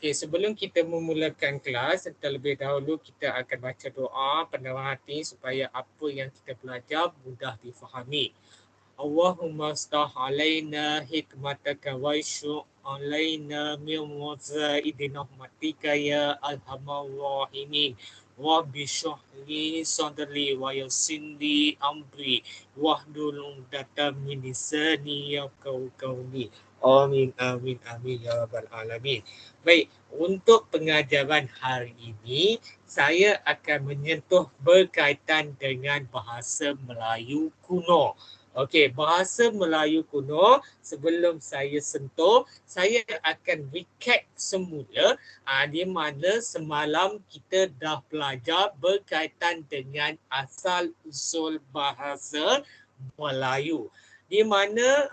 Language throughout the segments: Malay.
Okey, sebelum kita memulakan kelas, terlebih dahulu kita akan baca doa pendalam hati supaya apa yang kita belajar mudah difahami. Allahumma astah alaina hikmataka wa syuq alaina min wazaidi rahmatika ya arhamar rahimin. Rabbi syuhli sadri wa yassirli amri wahdul 'uqdatam min lisani yafqahu qawli. Amin amin amin ya rabbal alamin. Baik, untuk pengajaran hari ini saya akan menyentuh berkaitan dengan bahasa Melayu kuno. Okey, bahasa Melayu kuno, sebelum saya sentuh, saya akan recap semula di mana semalam kita dah belajar berkaitan dengan asal usul bahasa Melayu. Di mana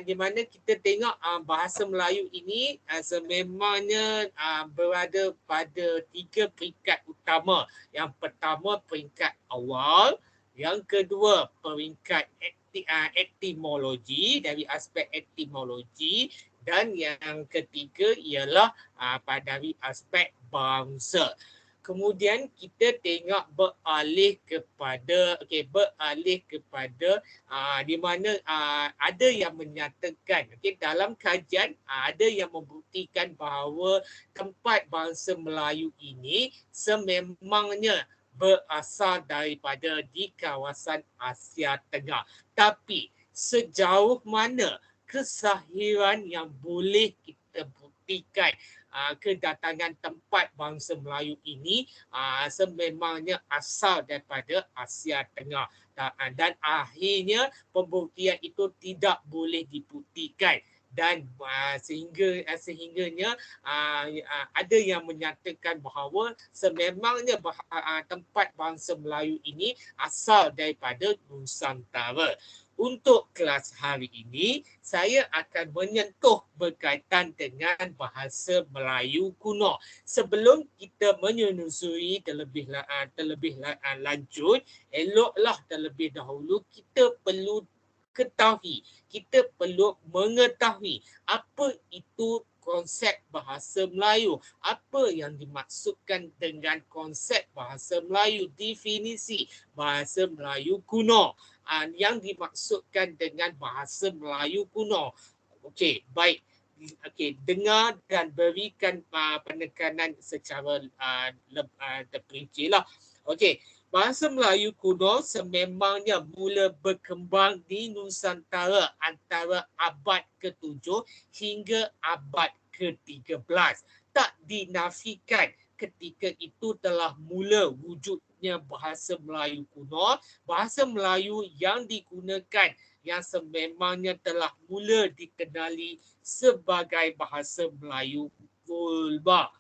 di mana kita tengok bahasa Melayu ini sememangnya berada pada 3 peringkat utama. Yang pertama peringkat awal, yang kedua peringkat etimologi, dari aspek etimologi, dan yang ketiga ialah dari aspek bangsa. Kemudian kita tengok beralih kepada di mana ada yang menyatakan dalam kajian ada yang membuktikan bahawa tempat bangsa Melayu ini sememangnya berasal daripada di kawasan Asia Tengah. Tapi sejauh mana kesahihan yang boleh kita buktikan kedatangan tempat bangsa Melayu ini sememangnya asal daripada Asia Tengah. Dan akhirnya pembuktian itu tidak boleh dibuktikan. Dan sehingganya ada yang menyatakan bahawa sememangnya tempat bangsa Melayu ini asal daripada Nusantara. Untuk kelas hari ini, saya akan menyentuh berkaitan dengan bahasa Melayu kuno. Sebelum kita menyusuri terlebih lanjut, eloklah terlebih dahulu kita perlu mengetahui apa itu konsep bahasa Melayu. Apa yang dimaksudkan dengan konsep bahasa Melayu, definisi bahasa Melayu kuno. Yang dimaksudkan dengan bahasa Melayu kuno. Okey, baik. Okey, dengar dan berikan penekanan secara terperinci lah. Okey, bahasa Melayu kuno sememangnya mula berkembang di Nusantara antara abad ke-7 hingga abad ke-13. Tak dinafikan ketika itu telah mula wujudnya bahasa Melayu kuno. Bahasa Melayu yang digunakan yang sememangnya telah mula dikenali sebagai bahasa Melayu purba.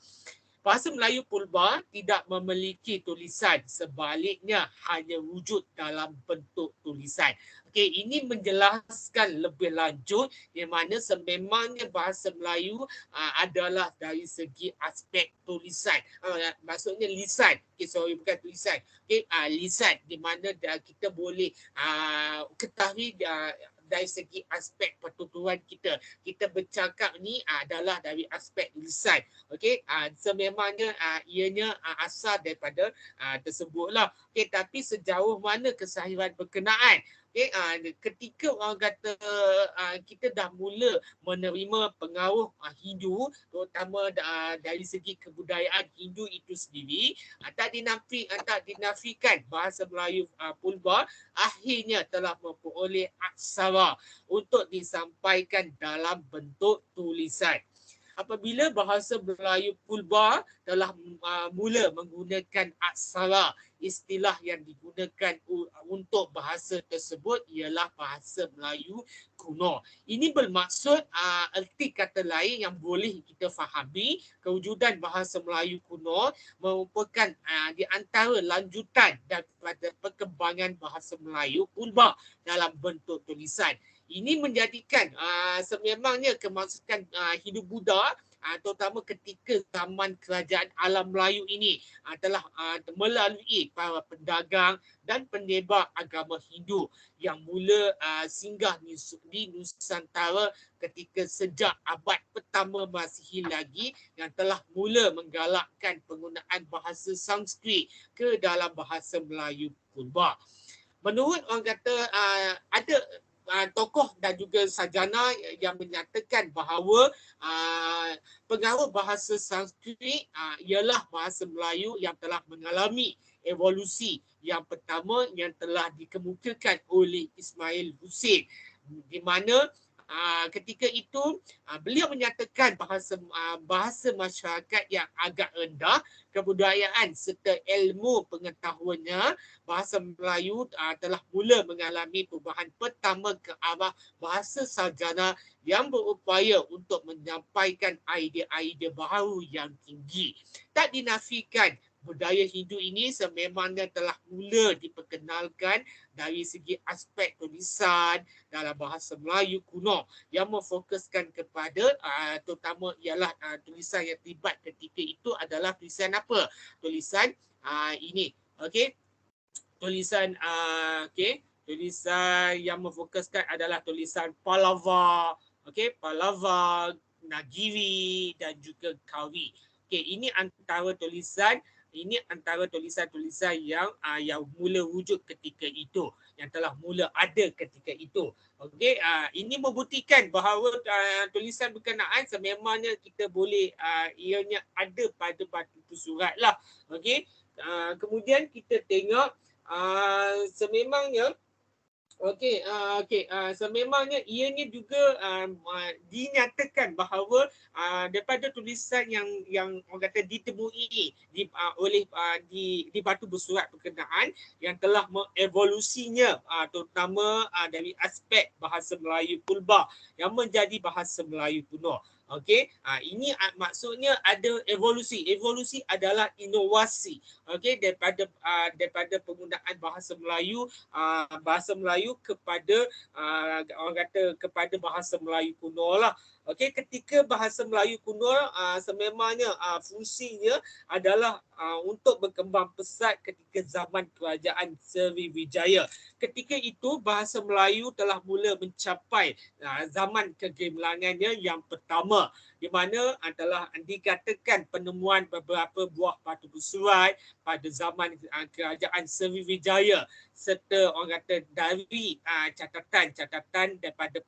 Bahasa Melayu purba tidak memiliki tulisan, sebaliknya hanya wujud dalam bentuk tulisan. Okey, ini menjelaskan lebih lanjut di mana sememangnya bahasa Melayu adalah dari segi aspek tulisan. Maksudnya lisan. Okey, sorry, bukan tulisan. Okey, lisan di mana kita boleh ketahui dari segi aspek pertuturan kita. Kita bercakap ni adalah dari aspek lisan. Okey, sememangnya ianya asal daripada tersebutlah. Okey, tapi sejauh mana kesahihan berkenaan? Okay, ketika orang kata kita dah mula menerima pengaruh Hindu, terutama dari segi kebudayaan Hindu itu sendiri, tak dinafikan bahasa Melayu purba akhirnya telah memperoleh aksara untuk disampaikan dalam bentuk tulisan. Apabila bahasa Melayu purba telah mula menggunakan aksara, istilah yang digunakan untuk bahasa tersebut ialah bahasa Melayu kuno. Ini bermaksud erti kata lain yang boleh kita fahami, kewujudan bahasa Melayu kuno merupakan di antara lanjutan daripada perkembangan bahasa Melayu purba dalam bentuk tulisan. Ini menjadikan sememangnya kemasukan Hindu-Buddha terutama ketika zaman kerajaan alam Melayu ini telah melalui para pedagang dan penyebar agama Hindu yang mula singgah di Nusantara ketika sejak abad pertama Masihi lagi yang telah mula menggalakkan penggunaan bahasa Sanskrit ke dalam bahasa Melayu purba. Menurut orang kata ada tokoh dan juga sarjana yang menyatakan bahawa pengaruh bahasa Sanskrit ialah bahasa Melayu yang telah mengalami evolusi yang pertama yang telah dikemukakan oleh Ismail Hussein, di mana ketika itu beliau menyatakan bahasa masyarakat yang agak rendah, kebudayaan serta ilmu pengetahuannya, bahasa Melayu telah mula mengalami perubahan pertama ke arah bahasa sarjana yang berupaya untuk menyampaikan idea-idea baru yang tinggi. Tak dinafikan budaya Hindu ini sememangnya telah mula diperkenalkan dari segi aspek tulisan dalam bahasa Melayu kuno yang memfokuskan kepada terutama ialah tulisan yang terlibat ketika itu adalah tulisan apa? Tulisan ini. Okey. Tulisan tulisan yang memfokuskan adalah tulisan Pallava, okey, Pallava, Nagiri dan juga Kawi. Okey, ini antara tulisan-tulisan yang mula wujud ketika itu, yang telah mula ada ketika itu. Okey, ini membuktikan bahawa tulisan berkenaan sememangnya kita boleh ianya ada pada batu surat lah. Okey, kemudian kita tengok sememangnya sememangnya ianya juga dinyatakan bahawa daripada tulisan yang orang kata ditemui di batu bersurat berkenaan yang telah mengevolusinya terutama dari aspek bahasa Melayu purba yang menjadi bahasa Melayu kuno. Okey, ini maksudnya ada evolusi. Evolusi adalah inovasi. Okey, daripada penggunaan bahasa Melayu kepada orang kata kepada bahasa Melayu kuno lah. Okey, ketika bahasa Melayu kuno sememangnya fungsinya adalah untuk berkembang pesat ketika zaman kerajaan Sriwijaya. Ketika itu bahasa Melayu telah mula mencapai zaman kegemilangannya yang pertama, di mana adalah dikatakan penemuan beberapa buah batu bersurat pada zaman kerajaan Sriwijaya serta orang kata dari catatan daripada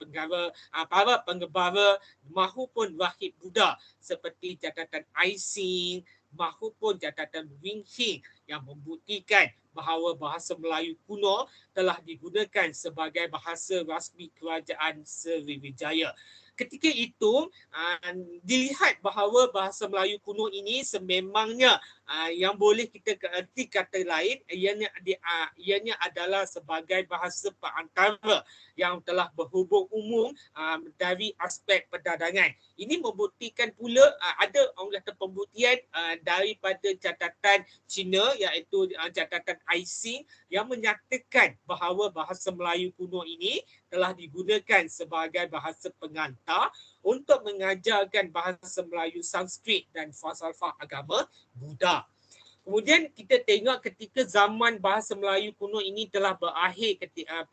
para pengebara mahupun rahib Buddha seperti catatan Ising mahupun catatan Winghi yang membuktikan bahawa bahasa Melayu kuno telah digunakan sebagai bahasa rasmi kerajaan Sriwijaya. Ketika itu dilihat bahawa bahasa Melayu kuno ini sememangnya yang boleh kita erti kata lain ianya adalah sebagai bahasa perantara yang telah berhubung umum dari aspek perdagangan. Ini membuktikan pula ada orang kata pembuktian daripada catatan Cina iaitu catatan Ising yang menyatakan bahawa bahasa Melayu kuno ini telah digunakan sebagai bahasa pengantar untuk mengajarkan bahasa Melayu Sanskrit dan falsafah agama Buddha. Kemudian kita tengok ketika zaman bahasa Melayu kuno ini telah berakhir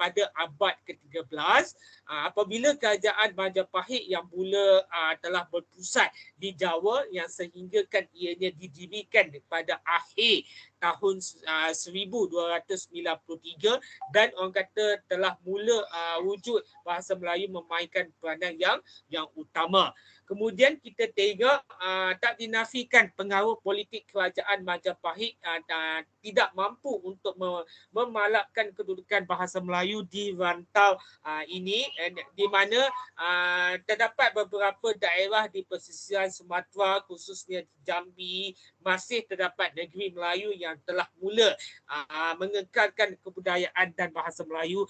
pada abad ke-13 apabila kerajaan Majapahit yang mula telah berpusat di Jawa yang sehinggakan ianya didirikan pada akhir tahun 1293 dan orang kata telah mula wujud bahasa Melayu memainkan peranan yang utama. Kemudian kita tengok tak dinafikan pengaruh politik kerajaan Majapahit tidak mampu untuk memalapkan kedudukan bahasa Melayu di rantau ini, di mana terdapat beberapa daerah di pesisiran Sumatera khususnya Jambi masih terdapat negeri Melayu yang telah mula mengekalkan kebudayaan dan bahasa Melayu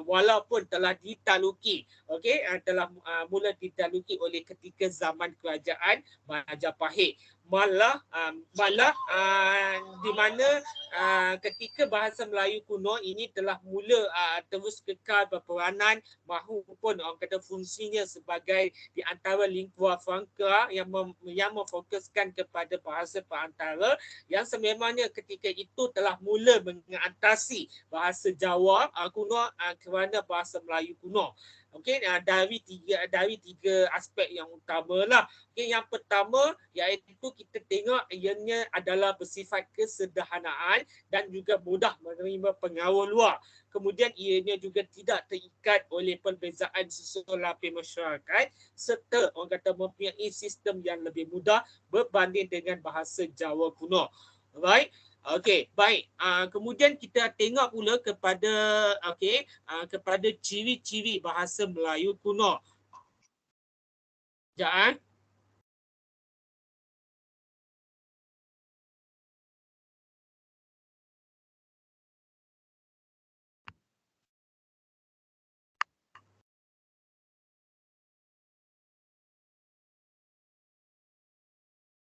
walaupun telah ditaluki, telah mula ditaluki oleh ketika zaman kerajaan Majapahit. Malah di mana ketika bahasa Melayu kuno ini telah mula terus kekal berperanan mahupun orang kata fungsinya sebagai di antara lingua franca yang memfokuskan kepada bahasa perantara yang sememangnya ketika itu telah mula mengatasi bahasa Jawa kuno kerana bahasa Melayu kuno. Okey, dari tiga aspek yang utama lah. Okey, yang pertama iaitu kita tengok ianya adalah bersifat kesederhanaan dan juga mudah menerima pengaruh luar. Kemudian ianya juga tidak terikat oleh perbezaan susunan lapis masyarakat serta orang kata mempunyai sistem yang lebih mudah berbanding dengan bahasa Jawa kuno. Alright. Okey, baik. Kemudian kita tengok pula kepada kepada ciri-ciri bahasa Melayu kuno. Sekejap.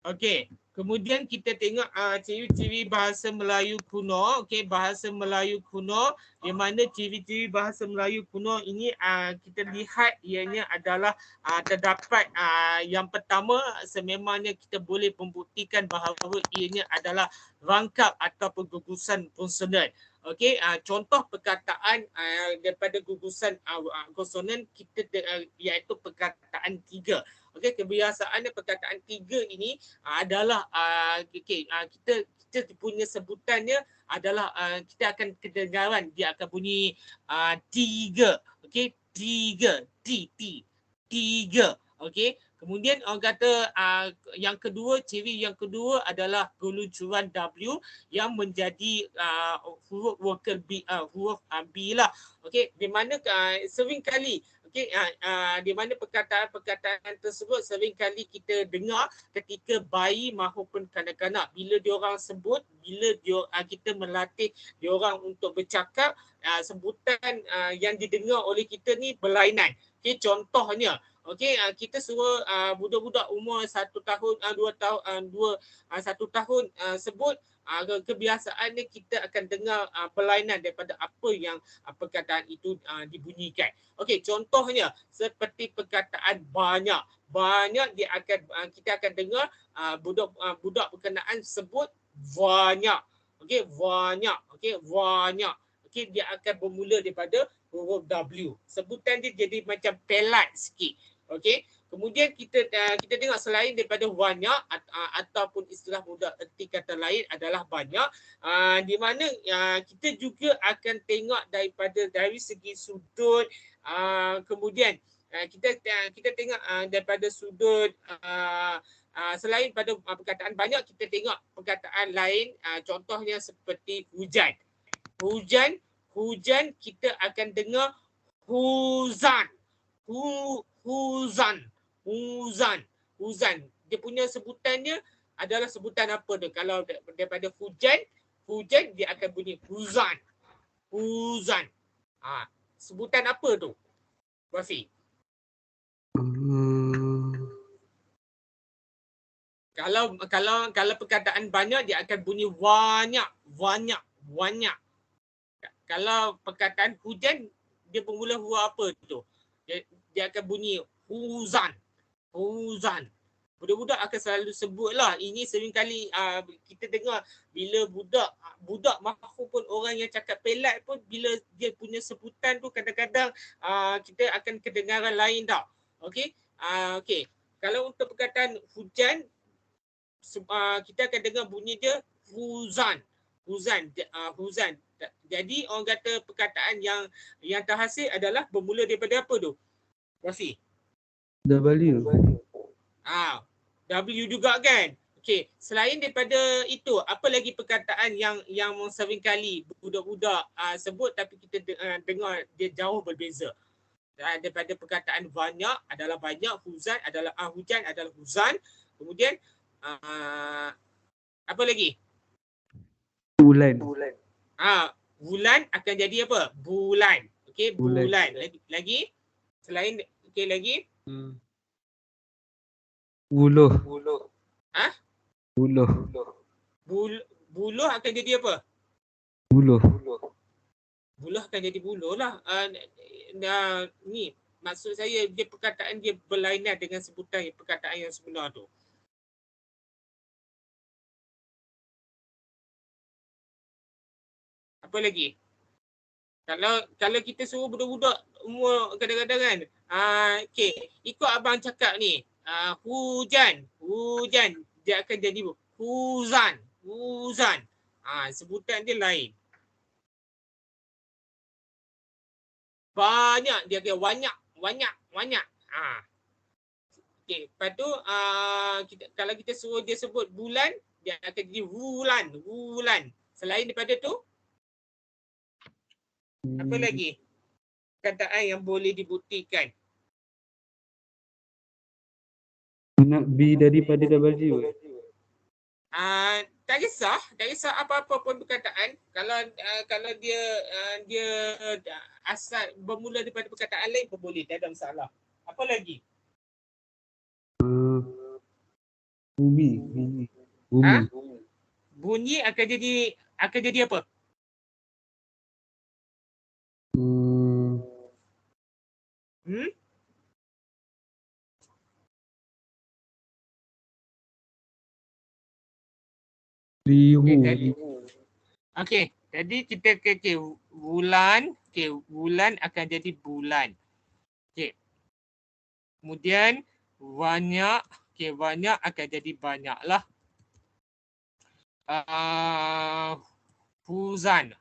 Okey, kemudian kita tengok ciri-ciri bahasa Melayu kuno. Okey, bahasa Melayu kuno, di mana ciri-ciri bahasa Melayu kuno ini kita lihat ianya adalah terdapat yang pertama, sememangnya kita boleh membuktikan bahawa ianya adalah rangkap ataupun gugusan konsonan. Okey, contoh perkataan daripada gugusan konsonan kita iaitu perkataan tiga. Okey, kebiasaannya perkataan tiga ini adalah kita punya sebutannya adalah kita akan kedengaran dia akan bunyi tiga. Okey, tiga, tiga. Okey, kemudian orang kata yang kedua, ciri yang kedua adalah geluncuran W yang menjadi huruf vokal B, huruf B lah. Okey, di mana sering kali di mana perkataan-perkataan tersebut sering kali kita dengar ketika bayi maupun kanak-kanak. Bila diorang sebut, bila kita melatih diorang untuk bercakap, sebutan yang didengar oleh kita ni berlainan. Okay, contohnya, kita suruh budak-budak umur 1 tahun, 2 tahun, 1 tahun sebut, kebiasaannya kita akan dengar berlainan daripada apa yang perkataan itu dibunyikan. Okey, contohnya seperti perkataan banyak. Banyak kita akan dengar budak berkenaan sebut banyak. Okey, banyak. Okey, banyak. Okey, dia akan bermula daripada huruf W. Sebutan dia jadi macam pelat sikit. Okey. Kemudian kita tengok selain daripada banyak ataupun istilah mudah erti kata lain adalah banyak, di mana kita juga akan tengok dari segi sudut, kemudian kita tengok daripada sudut selain pada perkataan banyak, kita tengok perkataan lain, contohnya seperti hujan. Hujan kita akan dengar huzan. Huzan. Dia punya sebutannya adalah sebutan apa tu? Kalau daripada hujan dia akan bunyi huzan. Sebutan apa tu? Rafi. Kalau perkataan banyak dia akan bunyi banyak. Kalau perkataan hujan dia bermula huruf apa tu? Dia akan bunyi huzan. Budak-budak akan selalu sebutlah. Ini seringkali kita dengar bila budak maupun orang yang cakap pelat pun, bila dia punya sebutan tu kadang-kadang kita akan kedengaran lain tau. Okey. Kalau untuk perkataan hujan, kita akan dengar bunyi dia huzan. Jadi orang kata perkataan yang terhasil adalah bermula daripada apa tu? Rafi. W. W juga kan? Okey, selain daripada itu, apa lagi perkataan yang sering kali budak-budak sebut tapi kita dengar dia jauh berbeza? Daripada perkataan banyak adalah banyak, hujan adalah huzan. Kemudian apa lagi? Bulan. Bulan akan jadi apa? Bulan. Okey, bulan. Lagi? Selain lagi? Buluh. Buluh akan jadi apa? Buluh akan jadi buluh lah. Ni maksud saya dia perkataan dia berlainan dengan sebutan perkataan yang sebenar tu. Apa lagi? Kalau kita suruh budak-budak umur kadang-kadang kan, okey, ikut abang cakap ni, hujan, dia akan jadi huzan. Sebutan dia lain. Banyak dia kata banyak. Okey, lepas tu kalau kita suruh dia sebut bulan, dia akan jadi wulan. Selain daripada tu, apa lagi perkataan yang boleh dibuktikan? Nak B daripada W. Tak kisah apa-apa pun perkataan. Kalau dia asal bermula daripada perkataan lain pun boleh, tak ada masalah. Apa lagi? Bumi. Bunyi akan jadi apa? Rihu. Okey, jadi kita bulan akan jadi bulan. Okey. Kemudian banyak akan jadi banyaklah. Huzan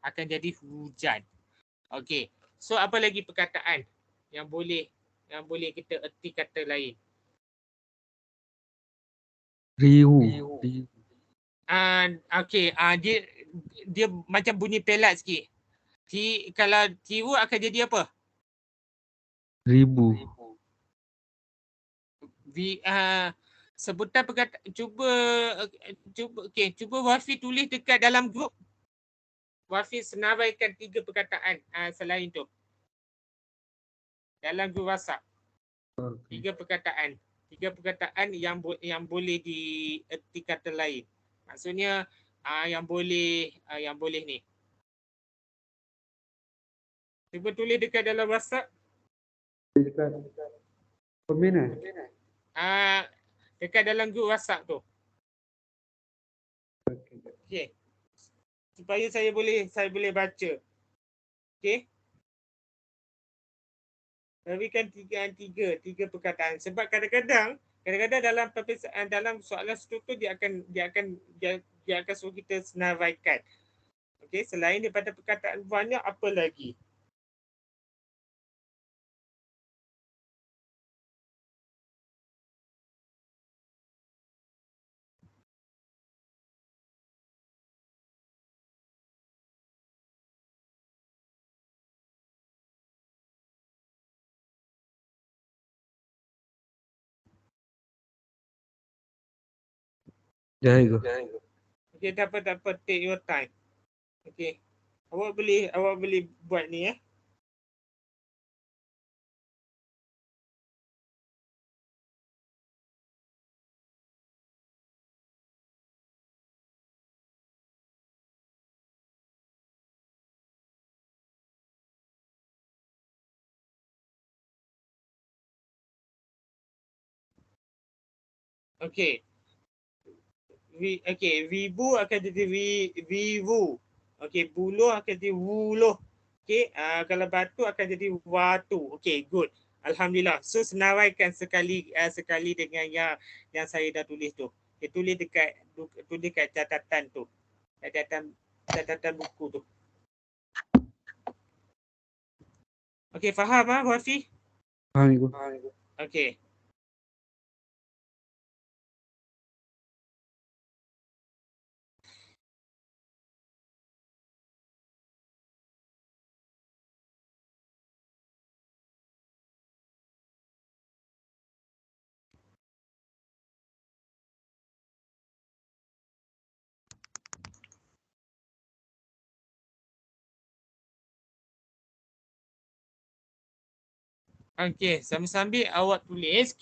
akan jadi hujan. Okey. So apa lagi perkataan yang boleh kita erti kata lain? Rihu. Okey, dia macam bunyi pelat sikit. Kalau tiru akan jadi apa? Ribu. Sebutan perkataan, cuba Wafi tulis dekat dalam grup. Wafi senaraikan 3 perkataan selain tu. Dalam grup WhatsApp. 3 perkataan. 3 perkataan yang boleh dierti kata lain. Maksudnya yang boleh ni. Cuba tulis dekat dalam WhatsApp. Dekat komen Dekat dalam grup WhatsApp tu. Okey. Supaya saya boleh baca. Okey. Berikan tiga perkataan. Sebab kadang-kadang dalam soalan struktur dia akan suruh kita senaraikan. Okey, selain daripada perkataan banyak, apa lagi? Jangan go. Okey, tak apa, take your time. Okey. Awak boleh buat ni . Okey. Ribu akan jadi ribu. Okey, buluh akan jadi wuluh. Okey, kalau batu akan jadi watu. Okey, good. Alhamdulillah. So senaraikan sekali dengan yang saya dah tulis tu. Okay, tulis dekat catatan tu. Catatan buku tu. Okey, faham Wafi? Faham go. Okey. Okey, sambil-sambil awak tulis,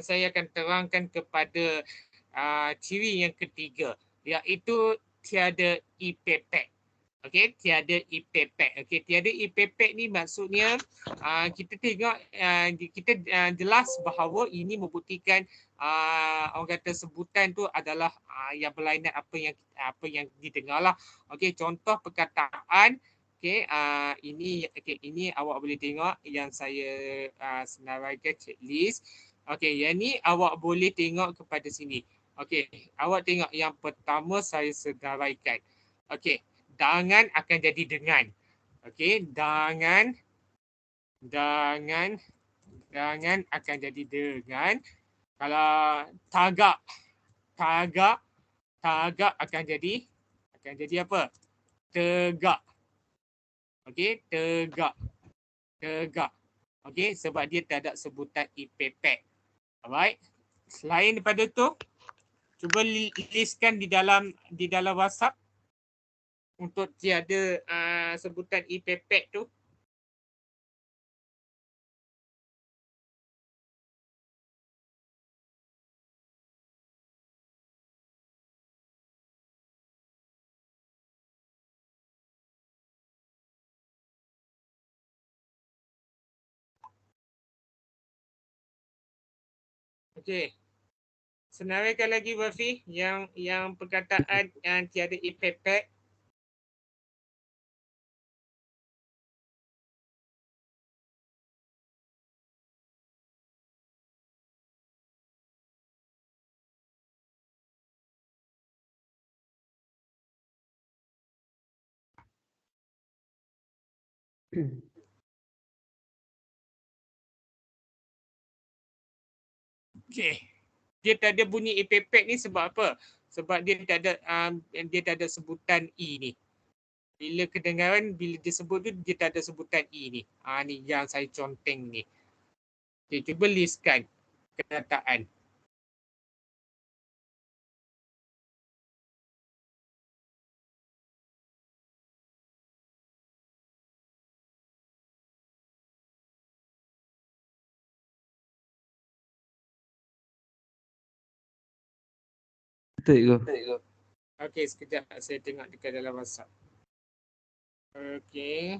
saya akan terangkan kepada ciri yang ketiga, iaitu tiada ipepek. Okey, tiada ipepek. Okey, tiada ipepek ni maksudnya kita tengok kita jelas bahawa ini membuktikan orang kata sebutan tu adalah yang berlainan apa yang didengarlah. Okey, contoh perkataan ini awak boleh tengok yang saya senaraikan checklist. Okey, yang ni awak boleh tengok kepada sini. Okey, awak tengok yang pertama saya senaraikan. Okey, dangan akan jadi dengan. Okey, dangan akan jadi dengan. Kalau tagak akan jadi apa? Tegak. Okey, tegak. Okey, sebab dia tak ada sebutan ipepek. Alright. Selain daripada tu, cuba listkan di dalam WhatsApp untuk tiada sebutan ipepek tu. Okey. Senaraikan lagi Wafi yang perkataan yang tiada ipepek. Okey. Dia tak ada bunyi ipepek ni sebab apa? Sebab dia tak ada sebutan i ni. Bila kedengaran bila disebut tu dia tak ada sebutan i ni. Ni yang saya conteng ni. Okay, cuba listkan kenyataan. Betul ke? Okey, sekejap saya tengok dekat dalam WhatsApp. Okey.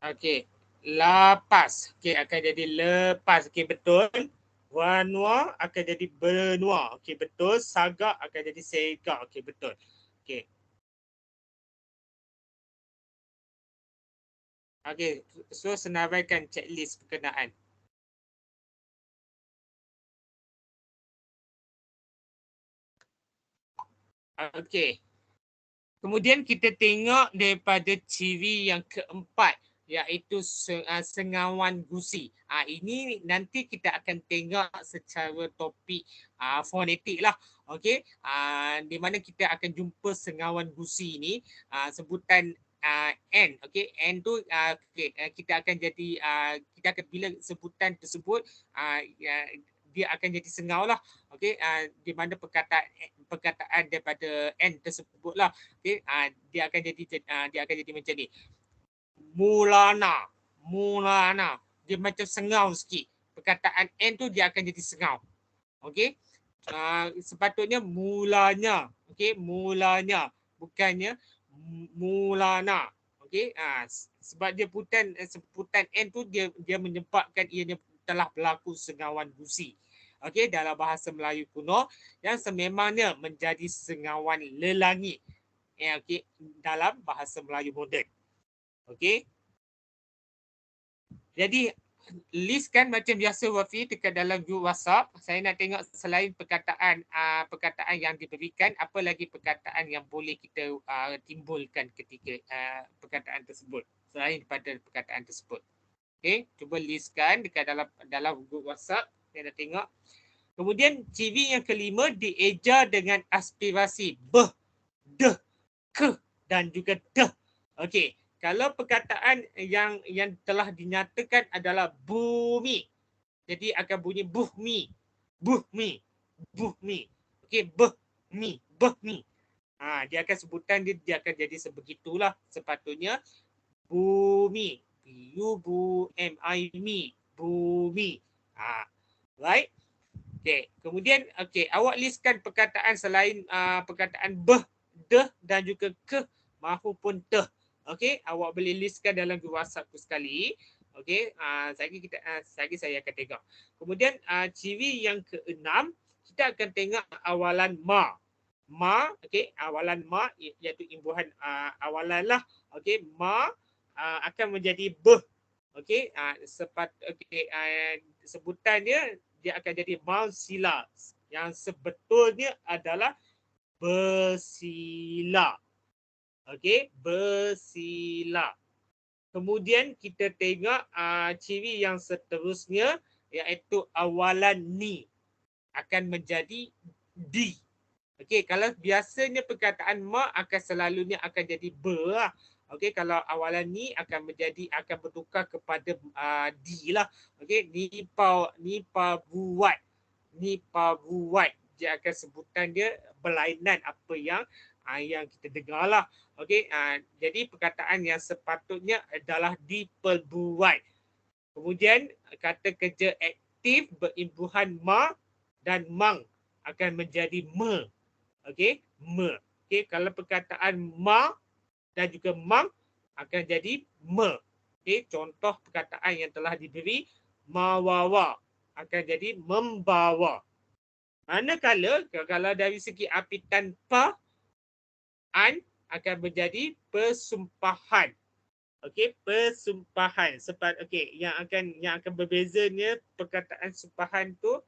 Okey. Lapas. Okey, akan jadi lepas. Okey, betul. Wanua akan jadi benua. Okey, betul. Sagak akan jadi segak. Okey, betul. Okey. Okey, so senaraikan checklist berkenaan. Okey. Kemudian kita tengok daripada ciri yang keempat iaitu sengawan gusi. Ini nanti kita akan tengok secara topik fonetik lah. Okey. Di mana kita akan jumpa sengawan gusi ni sebutan N. Okey, N tu kita akan jadi kita akan bila sebutan tersebut dia akan jadi sengau lah. Okey, di mana perkataan daripada N tersebut lah. Okey, dia akan jadi macam ni. Mulana. Dia macam sengau sikit. Perkataan N tu dia akan jadi sengau. Okey. Sepatutnya mulanya. Okey, mulanya. Bukannya mulana. Okey. Sebab dia sebutan N tu dia menyebabkan ianya telah berlaku sengawan gusi. Okey, dalam bahasa Melayu kuno yang sememangnya menjadi sengawan lelangit. Okey, dalam bahasa Melayu moden. Okey. Jadi listkan macam biasa Wafi dekat dalam group WhatsApp. Saya nak tengok selain perkataan yang diberikan, apa lagi perkataan yang boleh kita timbulkan ketika perkataan tersebut selain daripada perkataan tersebut. Okey, cuba listkan dekat dalam group WhatsApp. Saya nak tengok. Kemudian ciri yang kelima dieja dengan aspirasi beh, deh, ke dan juga deh. Okey, kalau perkataan yang telah dinyatakan adalah bumi, jadi akan bunyi buhmi. Okey, buhmi. Dia akan sebutan dia akan jadi sebegitulah sepatutnya. Bumi, bumi, bumi. Right? Okey, kemudian awak listkan perkataan selain perkataan beh, deh dan juga ke mahupun teh. Okey, awak boleh listkan dalam grup WhatsApp tu sekali. Okey, lagi saya akan tengok. Kemudian ciri yang keenam, kita akan tengok awalan ma. Ma, okey, awalan ma iaitu imbuhan awalan lah. Okey, ma akan menjadi beh. Okey, sebutan dia akan jadi mausila yang sebetulnya adalah bersila. Okey, bersila. Kemudian kita tengok ciri yang seterusnya iaitu awalan ni akan menjadi di. Okey, kalau biasanya perkataan ma akan selalunya akan jadi ber lah. Okey, kalau awalan ni akan bertukar kepada di lah. Okey, ni pa buat. Ni pa buat. Dia akan sebutan dia berlainan apa yang kita dengar lah. Okey, jadi perkataan yang sepatutnya adalah diperbuat. Kemudian kata kerja aktif berimbuhan ma dan mang akan menjadi me. Okey, me. Okey, kalau perkataan ma dan juga mang akan jadi me. Okey, contoh perkataan yang telah diberi mawawa akan jadi membawa. Manakala kalau dari segi apitan pa an akan menjadi persumpahan. Okey, persumpahan. Okey, yang akan berbezanya perkataan sumpahan tu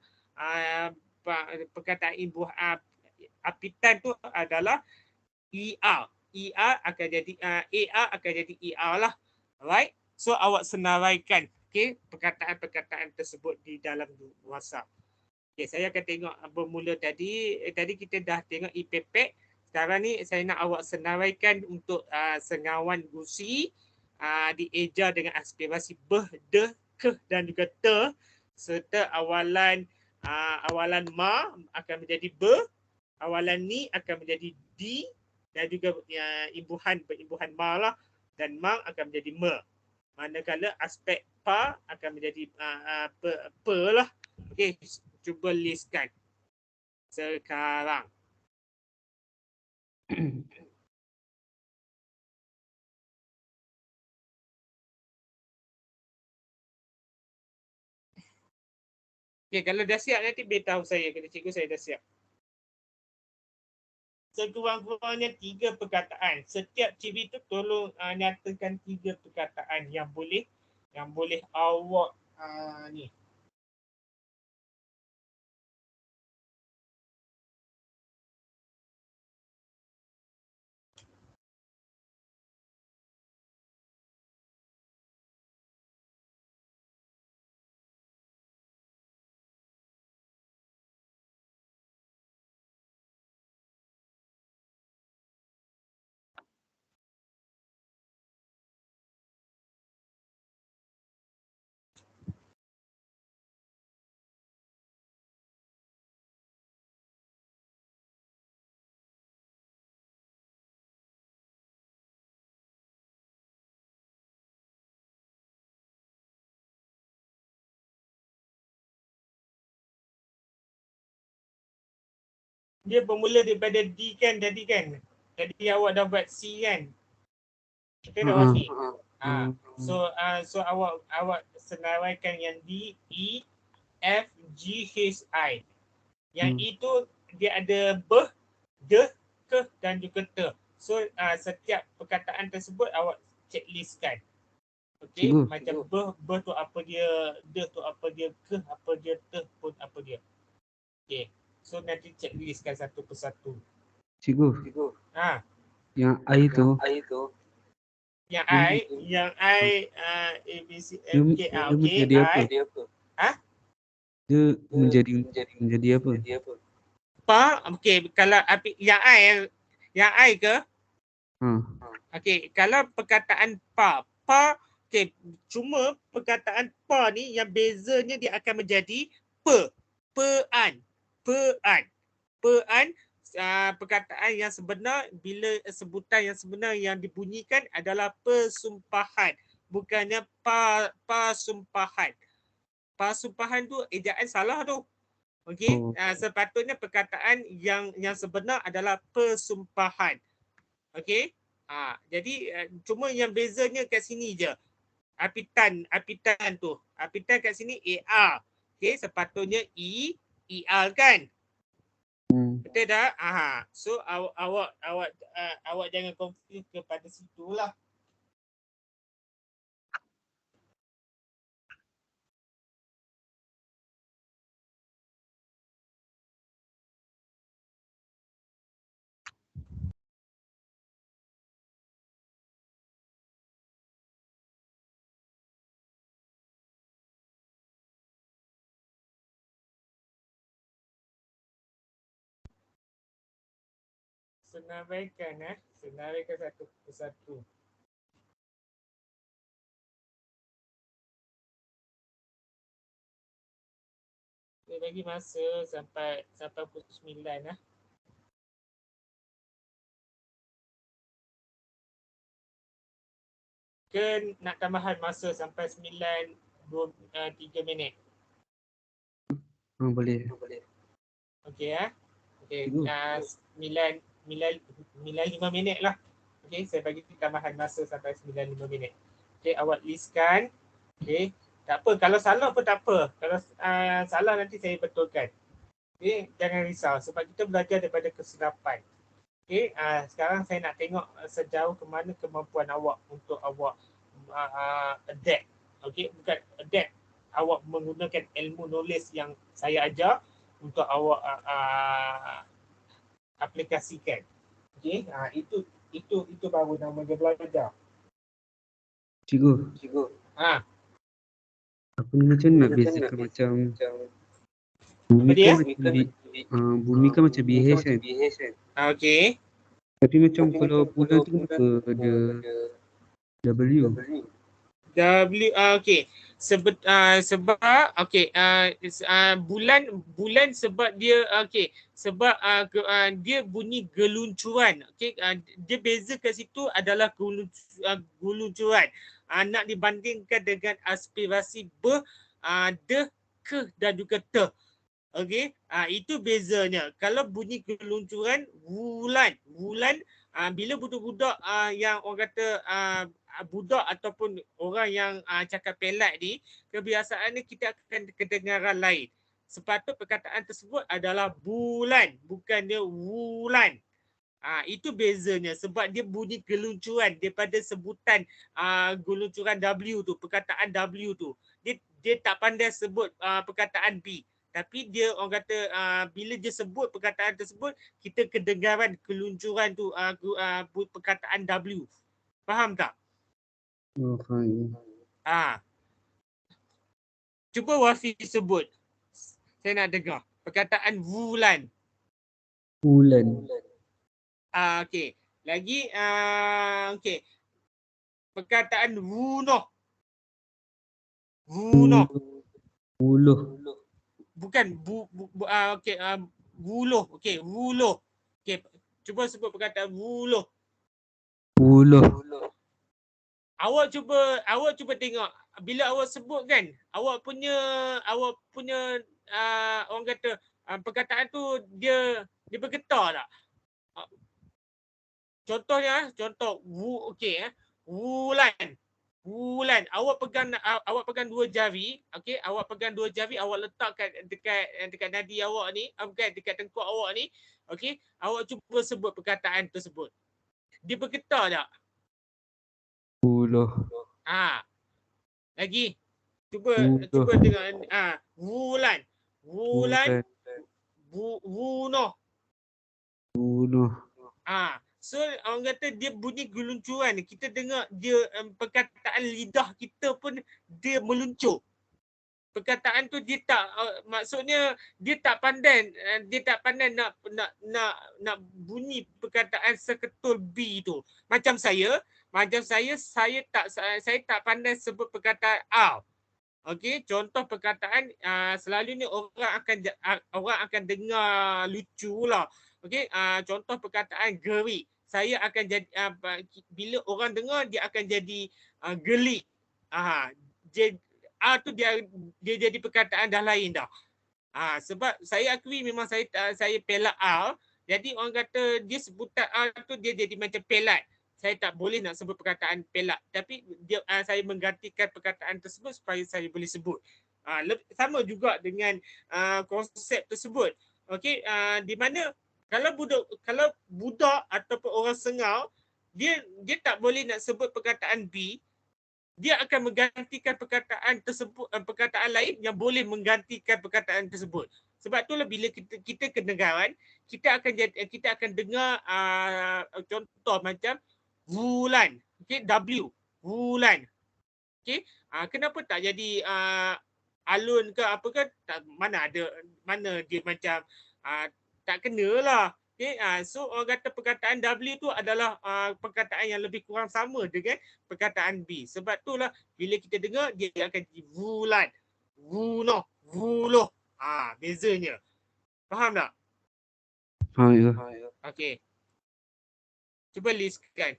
perkataan ibu apitan tu adalah ER. ER akan jadi AR akan jadi ER lah. Alright. So awak senaraikan perkataan-perkataan tersebut di dalam WhatsApp. Okay, saya akan tengok bermula tadi. Tadi kita dah tengok IPPEC. Sekarang ni saya nak awak senaraikan untuk sengawan gusi dieja dengan aspirasi beh, deh, keh dan juga te serta awalan ma akan menjadi be, awalan ni akan menjadi di dan juga imbuhan ma lah dan mang akan menjadi me. Manakala aspek pa akan menjadi pe lah. Okey, cuba listkan sekarang. Okey, kalau dah siap nanti beritahu saya kata cikgu saya dah siap. Sekurang-kurangnya 3 perkataan. Setiap ciri tu tolong nyatakan 3 perkataan yang boleh awak ni. Dia bermula daripada D kan tadi kan. Jadi awak dah buat C kan. Kita dah buat C. So awak senaraikan yang D, E, F, G, H, I. Yang E tu dia ada beh, deh, keh dan juga te. So setiap perkataan tersebut awak checklistkan. Okey, macam beh tu apa dia, deh tu apa dia, keh apa dia, teh pun apa dia. Okey. So nanti checklistkan satu persatu. Cikgu. Yang I tu. Yang I A B C F K Dia menjadi apa? Dia menjadi apa? Pa, okey, kalau yang I ke? Okey, kalau perkataan pa, okey, cuma perkataan pa ni yang bezanya dia akan menjadi pean. Perkataan yang sebenar bila sebutan yang sebenar yang dibunyikan adalah persumpahan, bukannya pasumpahan. Pasumpahan tu ejaan salah tu. Okey, sepatutnya perkataan yang sebenar adalah persumpahan. Okey. Jadi cuma yang bezanya kat sini je. Apitan tu. Apitan kat sini AR. Okey, sepatutnya ER kan? Betul tak? So awak jangan confuse kepada situlah. Senaraikan senaraikan satu persatu. Saya bagi masa sampai pukul 9 Ke nak tambahan masa sampai 3 minit. Boleh. Okey Okey, 9 5 minit lah. Okey, saya bagi tambahan masa sampai 9 5 minit. Okey, awak listkan. Okey, tak apa, kalau salah pun tak apa. Kalau salah nanti saya betulkan. Okey, jangan risau sebab kita belajar daripada kesilapan. Okey, sekarang saya nak tengok sejauh ke mana kemampuan awak untuk awak adapt. Okey, bukan adapt. Awak menggunakan ilmu knowledge yang saya ajar untuk awak aplikasikan. Okey, itu baru nama dia belajar. Cikgu. Apa ni macam nak bezakan macam bumi kan macam BH kan? Okey. Tapi macam kalau bulan tu kenapa ada W? Okey. Sebab okey bulan sebab dia okey sebab dia bunyi geluncuran. Okey, dia beza kat situ adalah geluncuran. Nak dibandingkan dengan aspirasi de, ke dan juga te. Okey, itu bezanya. Kalau bunyi geluncuran bulan bila budak-budak yang orang kata budak ataupun orang yang cakap pelat ni, kebiasaannya kita akan kedengaran lain. Sepatut perkataan tersebut adalah bulan, bukan dia wulan. Itu bezanya sebab dia bunyi geluncuran daripada sebutan geluncuran W tu, perkataan W tu. Dia tak pandai sebut perkataan B. Tapi dia orang kata bila dia sebut perkataan tersebut, kita kedengaran geluncuran tu perkataan W. Faham tak? Faham. Cuba Wafi sebut. Saya nak dengar. Perkataan bulan. Okey. Lagi okey. Perkataan wunoh. Bukan okey wuluh. Okey, wuluh. Okey, cuba sebut perkataan wuluh. Awak cuba tengok bila awak sebut kan, awak punya orang kata perkataan tu dia bergetar tak? Contohnya, okey wulan. Awak pegang dua jari, okey, awak pegang dua jari, awak letakkan dekat nadi awak ni, bukan dekat tengkuk awak ni, okey, awak cuba sebut perkataan tersebut. Dia bergetar tak? Lagi. Cuba tengok wulan. Wunoh. So orang kata dia bunyi geluncuran. Kita dengar dia perkataan lidah kita pun dia meluncur. Perkataan tu dia tak maksudnya dia tak pandai nak bunyi perkataan seketul B tu. Macam saya tak pandai sebut perkataan R. Okey, contoh perkataan selalunya orang akan dengar lucu lah. Okey, contoh perkataan gerik. Saya akan jadi bila orang dengar dia akan jadi gelik. Tu dia jadi perkataan dah lain dah. Sebab saya akui memang saya pelak R, Jadi orang kata dia sebutan tu dia jadi macam pelat. Saya tak boleh nak sebut perkataan pelat. Tapi dia, saya menggantikan perkataan tersebut supaya saya boleh sebut. Sama juga dengan konsep tersebut. Okey, di mana kalau budak ataupun orang sengau, dia tak boleh nak sebut perkataan B, dia akan menggantikan perkataan tersebut, perkataan lain yang boleh menggantikan perkataan tersebut. Sebab itulah bila kita kedengaran, kita akan dengar contoh macam bulan, okey, W, bulan. Okey, kenapa tak jadi alun ke apa ke, mana dia macam tak kenalah. Okay, so orang kata perkataan W tu adalah perkataan yang lebih kurang sama dengan perkataan B. Sebab itulah bila kita dengar dia akan jadi bulan, vuno, vuloh. Bezanya. Faham tak? Faham ya. Okey. Cuba listkan.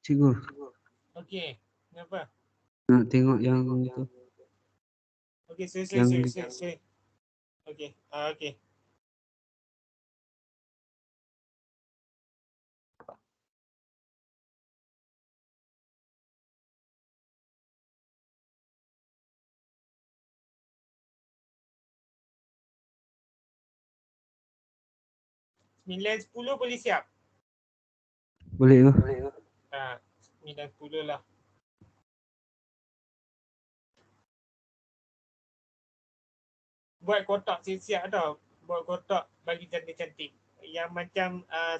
Cikgu, Okey. Kenapa? nak tengok yang tu. Okey, Yang sorry. Okey. Okey. Sembilan 10 boleh siap? boleh ke? 9.10 lah. Buat kotak siap-siap tau. Buat kotak bagi cantik-cantik. Yang macam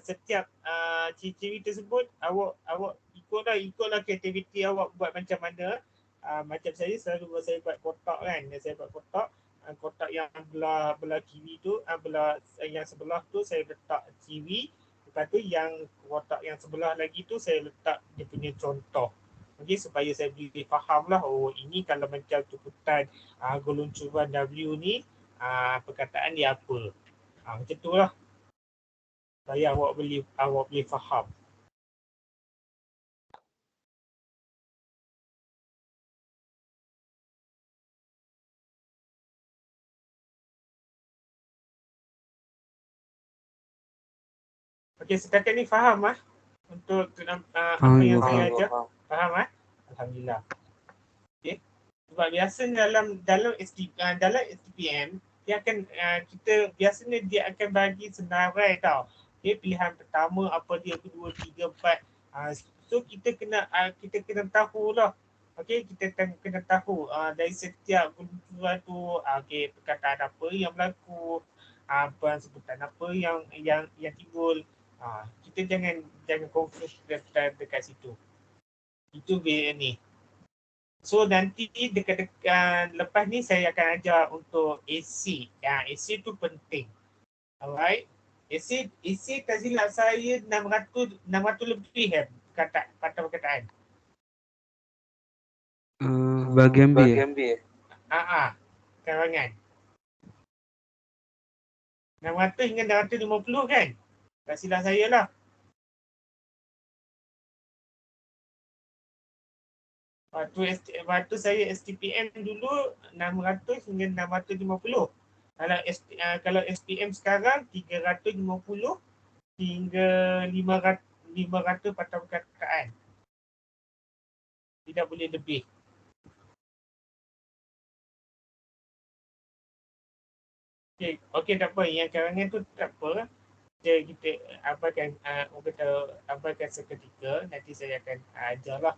setiap ciri-ciri tersebut awak ikutlah aktiviti awak buat macam mana. Macam saya selalu saya buat kotak kan. Saya buat kotak. Kotak yang belah kiri tu, belah yang sebelah tu saya letak ciri. Lepas tu yang kotak yang sebelah lagi tu saya letak dia punya contoh. Okay, supaya saya boleh faham lah, oh ini kalau macam tuputan geluncuran W ni, perkataan dia apa. Macam tu lah. Supaya awak boleh faham. Okey, setakat ni faham untuk apa yang saya ajar? Faham Alhamdulillah. Okey. Sebab biasanya dalam STPM dia akan biasanya dia akan bagi senarai tau. Okay, pilihan pertama apa dia, kedua, tiga, empat. So kita kena tahu lah. Okey, kita kena tahu dari setiap geluncuran tu, okey, perkataan apa yang berlaku, apa sebutan apa yang timbul. Kita jangan confuse dekat situ. Itu ni. So nanti dekat lepas ni saya akan ajar untuk AC. AC tu penting. Alright. AC tak silap saya 600 lebih kata perkataan. Bahagian B. Karangan. 600 hingga 650 kan? Tak silap saya lah. Waktu saya STPM dulu 600 hingga 650. Kalau SPM sekarang 350 hingga 500 patah perkataan. Tidak boleh lebih. Okey, tak apa. Yang karangan tu tak apa. Kita abaikan seketika. Nanti saya akan ajar lah.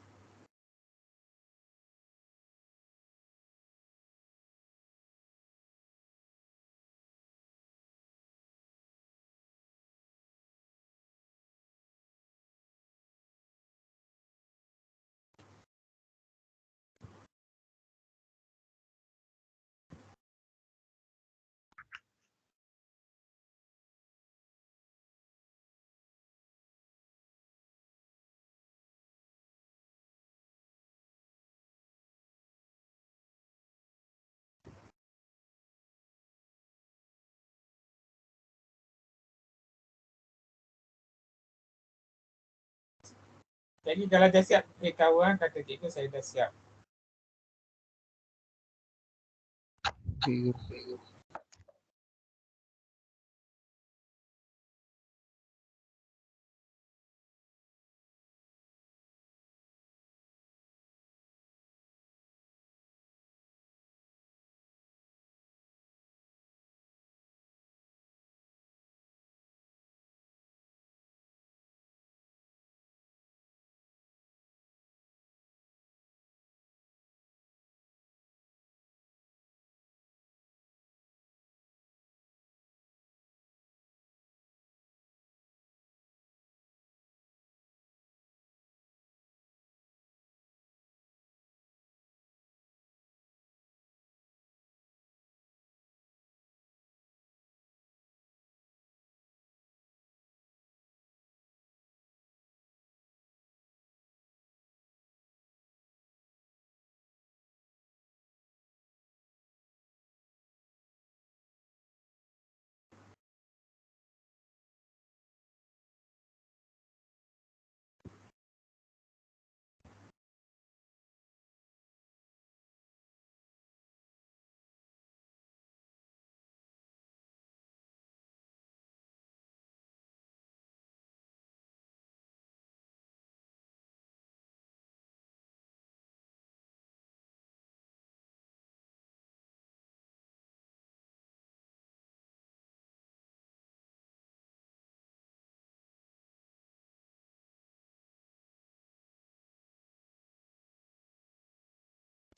Jadi kalau dah siap kawan, kata cikgu saya dah siap.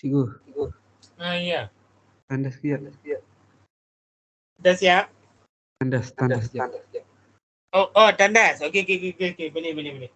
Cikgu. Ya. Tandas siap. Dah siap? Tandas siap. Oh, tandas. Okey. Boleh.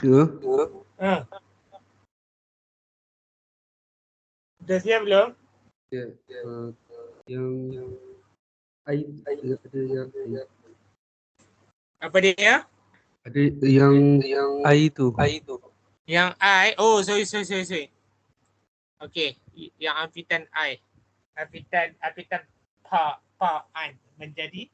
Ya. Ha. Dah siap belum? Ya. Yang I ada yang I. Apa dia? Ada yang I tu. Yang I. Oh, sorry. Okey, yang amfitan I. Amfitan pa an menjadi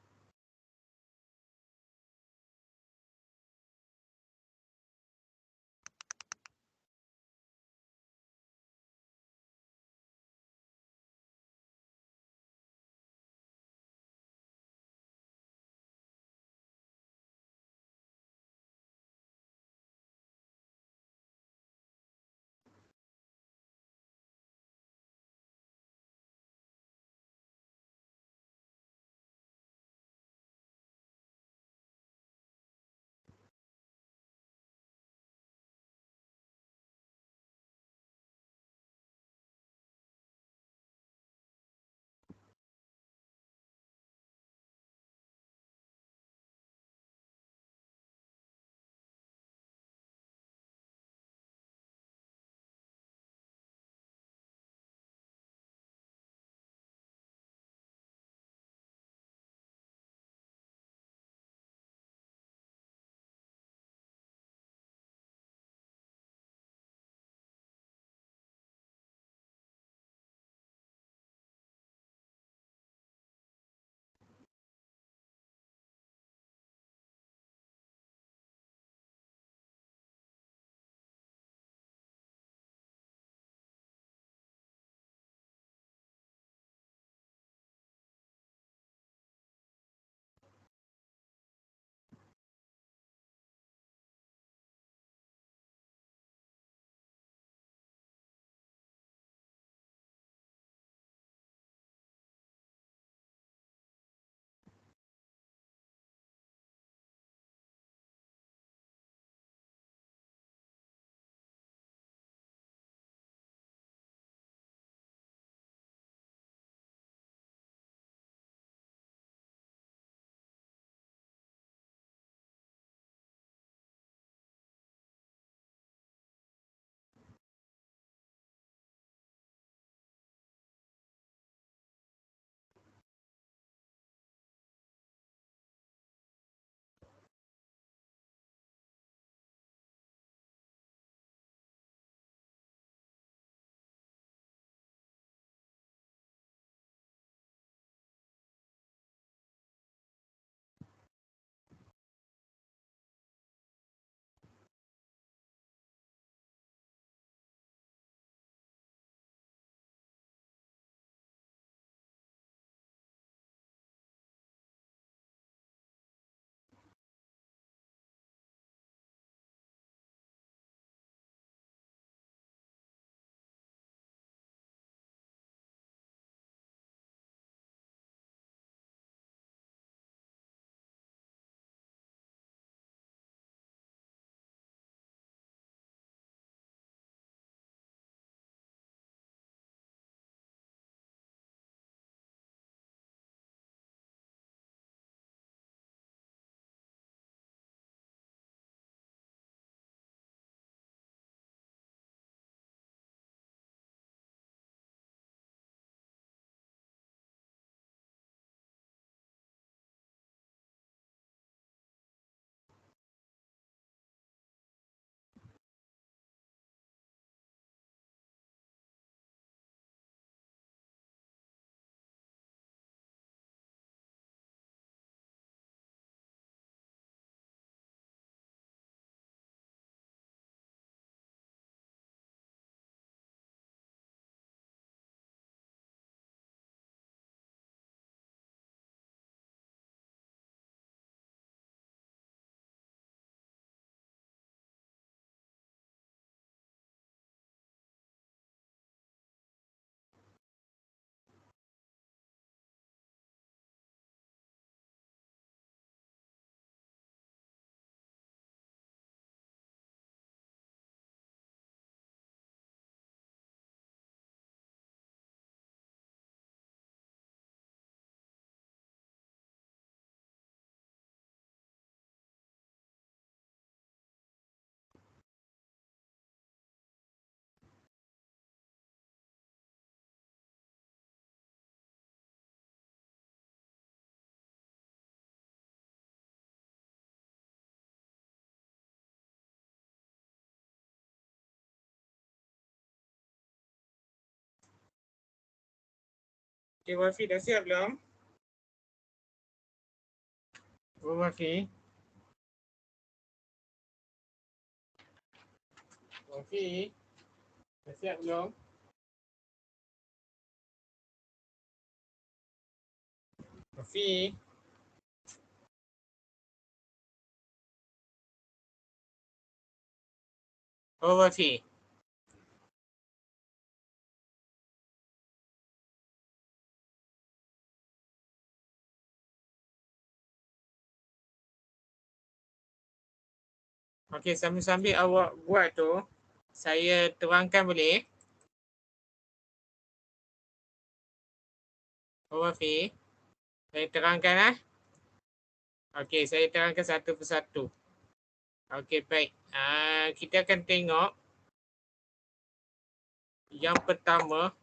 Okay, Wafi dah siap belum? Wafi. Wafi. Dah siap belum? Wafi. Oh, Wafi. Okey, sambil-sambil awak buat tu, saya terangkan boleh? Oh, Wafi. Saya terangkan . Okey, saya terangkan satu persatu. Okey, baik. Kita akan tengok yang pertama.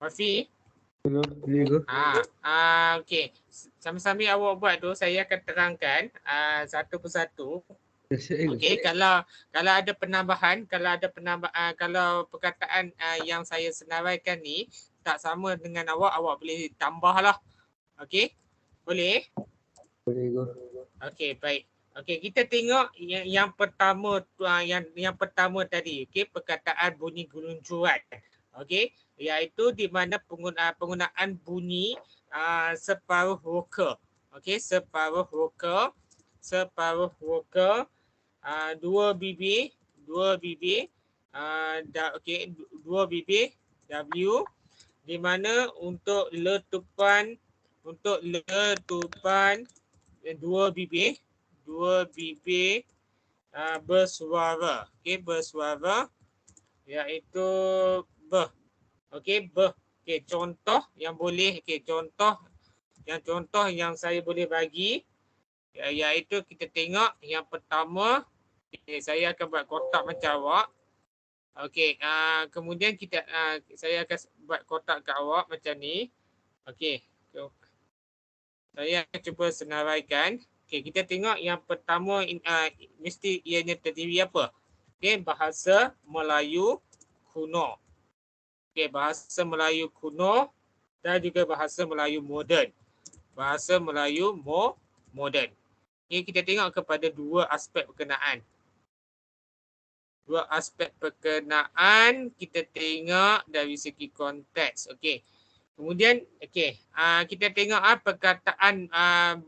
Wafi. Boleh ke? Okey. Sambil-sambil awak buat tu, saya akan terangkan satu persatu. Dah siap ke? Okey, kalau ada penambahan, kalau perkataan yang saya senaraikan ni tak sama dengan awak boleh tambahlah. Okey? Boleh? Boleh ke? Okey, baik. Okey, kita tengok yang pertama yang pertama tadi, okey, perkataan bunyi geluncuran. Okey, iaitu di mana penggunaan bunyi separuh vocal. Okey, separuh vocal, dua bibir, okey, dua bibir W, di mana untuk letupan dua bibir bersuara. Okey, bersuara iaitu b. Okey, b. Okey, contoh yang saya boleh bagi iaitu kita tengok yang pertama. Saya akan buat kotak macam awak. Okey, kemudian saya akan buat kotak kat awak macam ni. Okey. Saya akan cuba senaraikan. Okey, kita tengok yang pertama mesti ianya terdiri apa? Okey, bahasa Melayu kuno. Okey, bahasa Melayu kuno dan juga bahasa Melayu moden. Bahasa Melayu moden. Okey, kita tengok kepada dua aspek berkenaan. Kita tengok dari segi konteks. Okey. Kemudian kita tengok perkataan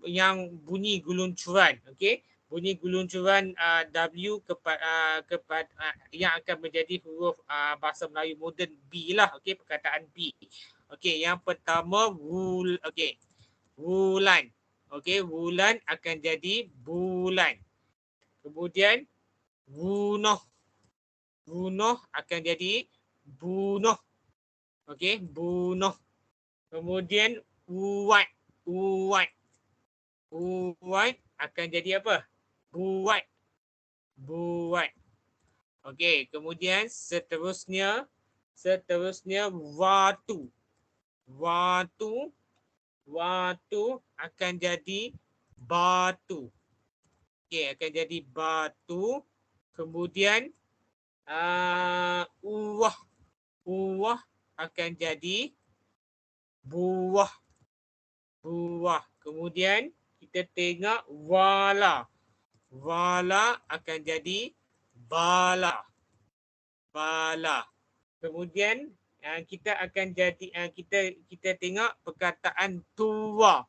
yang bunyi geluncuran. Okey. Bunyi geluncuran W kepada yang akan menjadi huruf bahasa Melayu moden B lah. Okey, perkataan B. Okey, yang pertama wulan. Okey, wulan akan jadi bulan. Kemudian bunuh. Bunuh akan jadi bunuh. Okey, bunuh. Kemudian uwat. Uwat akan jadi apa? Buat. Okey, kemudian seterusnya watu. Watu akan jadi batu. Okey, akan jadi batu. Kemudian uwah akan jadi buah. Kemudian kita tengok wala akan jadi bala. Kemudian kita akan jadi kita tengok perkataan tua.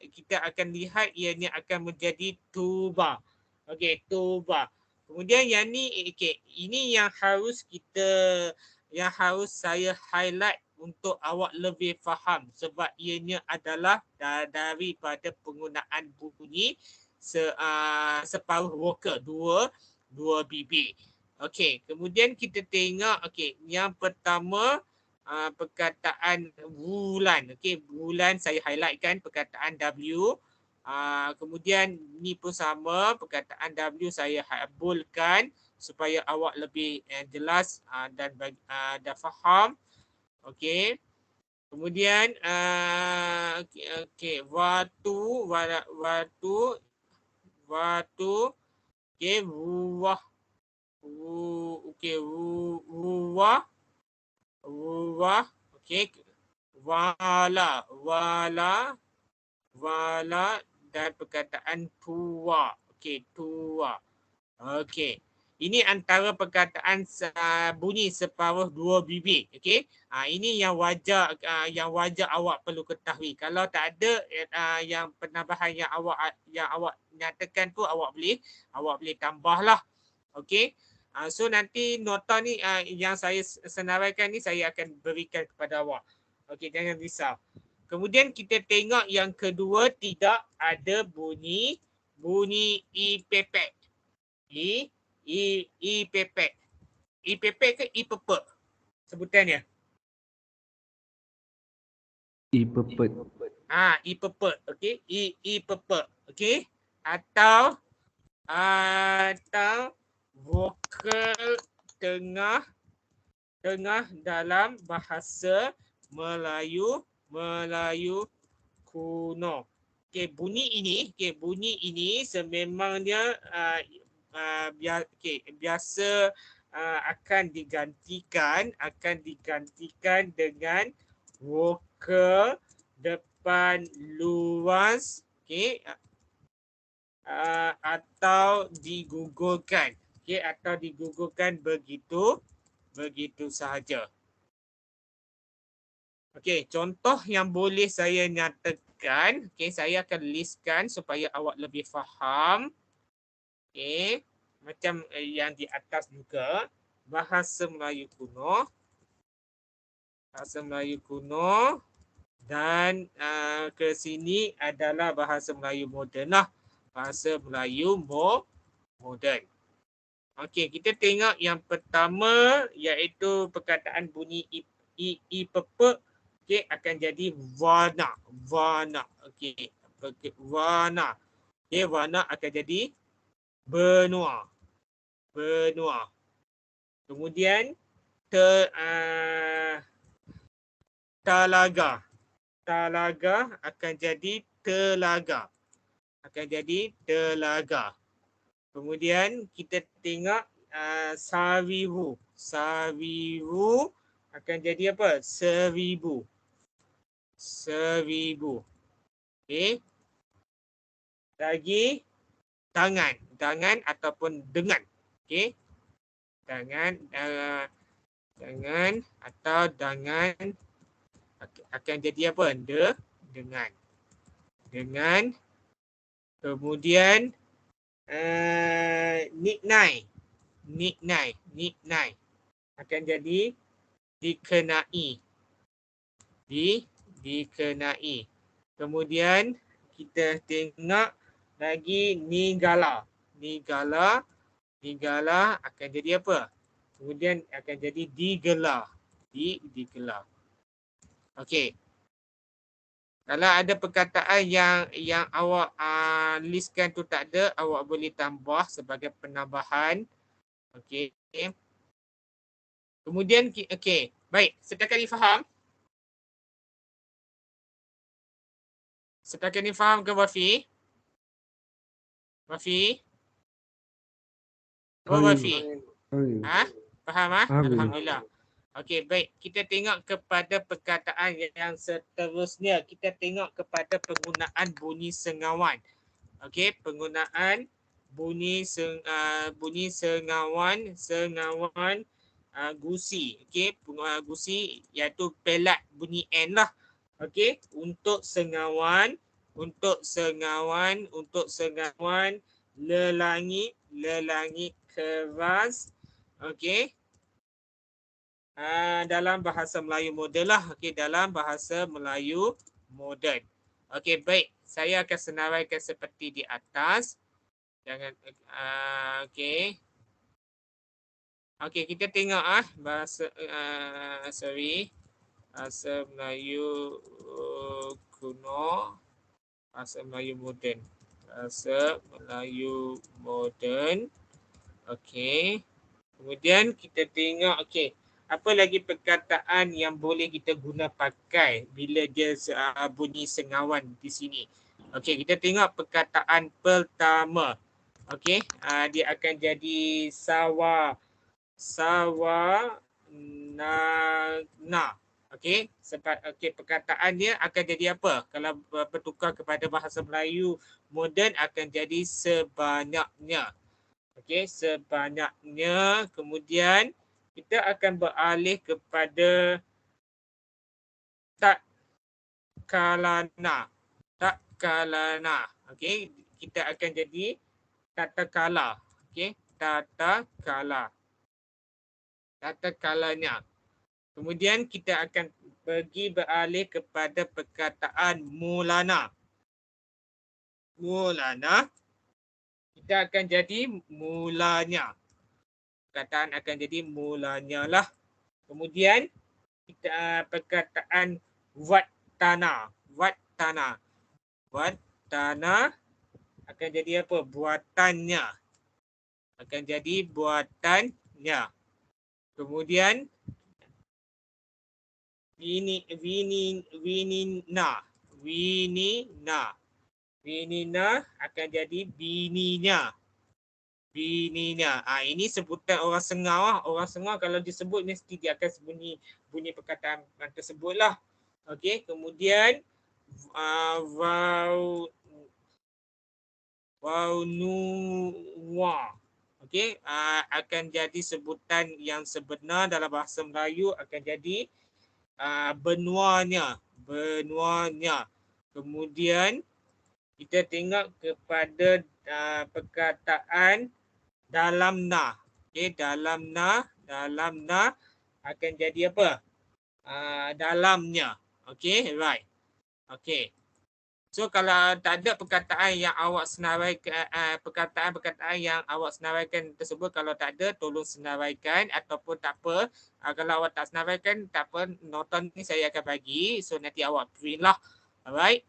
Kita akan lihat ianya akan menjadi tuba. Okey, tuba. Kemudian yang ni ini yang harus saya highlight untuk awak lebih faham sebab ianya adalah daripada penggunaan bunyi separuh vokal, dua bibir. Okey, kemudian kita tengok yang pertama perkataan bulan. Okey, bulan saya highlightkan perkataan W. Kemudian ni pun sama, perkataan W saya boldkan supaya awak lebih jelas dan faham. Okey. Kemudian watu. Okey, ruwah. Ruwah. Okey. Wala, wala, wala dan perkataan tua. Okey, tua. Okey. Ini antara perkataan bunyi separuh dua bibir. Okey. Ini yang wajar awak perlu ketahui. Kalau tak ada yang penambahan yang awak nyatakan tu awak boleh tambahlah. Okey. So nanti nota ni yang saya senaraikan ni saya akan berikan kepada awak. Okey, jangan risau. Kemudian kita tengok yang kedua, tidak ada bunyi i pepek. I pepek. I pepek ke i pepek? Sebutannya. I pepet. I pepek. Okey. I pepek. Okey. Atau vokal tengah dalam bahasa Melayu kuno. Okey, bunyi ini sememangnya biasa akan digantikan dengan vokal depan luas, okey, atau digugurkan. Okey, atau digugurkan begitu sahaja. Okey, contoh yang boleh saya nyatakan, okey, saya akan listkan supaya awak lebih faham. Okey, macam yang di atas juga, bahasa Melayu kuno. Bahasa Melayu kuno dan ke sini adalah bahasa Melayu moden lah. Bahasa Melayu moden. Okey, kita tengok yang pertama iaitu perkataan bunyi i pepek. Okey, akan jadi warna. Okey, warna. Okey, warna akan jadi benua. Kemudian talaga. Talaga akan jadi telaga. Kemudian kita tengok sawiwu. Sawiwu akan jadi apa? Seribu. Okey. Lagi tangan ataupun dengan. Okey. Tangan atau dengan akan jadi apa? Dengan. Kemudian niknai akan jadi dikenai. Kemudian kita tengok lagi nigala akan jadi apa? Kemudian akan jadi digelar. Okey. Kalau ada perkataan yang awak listkan tu tak ada, awak boleh tambah sebagai penambahan. Okey. Kemudian okey. Baik, setakat ini faham? Setakat ini faham ke Wafi? Faham Alhamdulillah. Okey, baik. Kita tengok kepada perkataan yang seterusnya. Kita tengok kepada penggunaan bunyi sengawan. Okey, penggunaan bunyi sengawan gusi. Okey, gusi iaitu pelat bunyi N lah. Okey, untuk sengawan lelangi keras. Okey. Dalam bahasa Melayu moden lah. Okey, dalam bahasa Melayu moden. Okey, baik. Saya akan senaraikan seperti di atas. Jangan okey. Okey, kita tengok bahasa bahasa Melayu kuno, bahasa Melayu moden. Bahasa Melayu moden. Okey. Kemudian kita tengok okey. Apa lagi perkataan yang boleh kita guna pakai bila dia bunyi sengawan di sini? Okey, kita tengok perkataan pertama. Okey, dia akan jadi na. Okey, sebab perkataannya akan jadi apa? Kalau bertukar kepada bahasa Melayu moden akan jadi sebanyaknya. Okey, sebanyaknya. Kemudian kita akan beralih kepada tak kalana. Tak kalana. Okey, kita akan jadi tata kala. Okey, tata kala. Tata kalanya. Kemudian kita akan pergi beralih kepada perkataan mulana. Mulana. Kita akan jadi mulanya. Perkataan akan jadi mulanya lah. Kemudian kita perkataan wattana. Wattana. Wattana akan jadi apa? Buatannya. Akan jadi buatannya. Kemudian winina. Winina akan jadi bininya. Bininya. Ini sebutan orang Sengau lah. Orang Sengau kalau disebut mesti dia akan bunyi perkataan tersebut lah. Okey, kemudian waunua. Okey, akan jadi sebutan yang sebenar dalam bahasa Melayu akan jadi benuanya. Benuanya. Kemudian kita tengok kepada perkataan dalamna. Okey, dalamna akan jadi apa? Dalamnya. Okey, right. Okey. So kalau tak ada perkataan yang awak senaraikan, perkataan-perkataan yang awak senaraikan tersebut, kalau tak ada tolong senaraikan ataupun tak apa. Kalau awak tak senaraikan tak apa, notan ni saya akan bagi. So nanti awak print lah. Alright.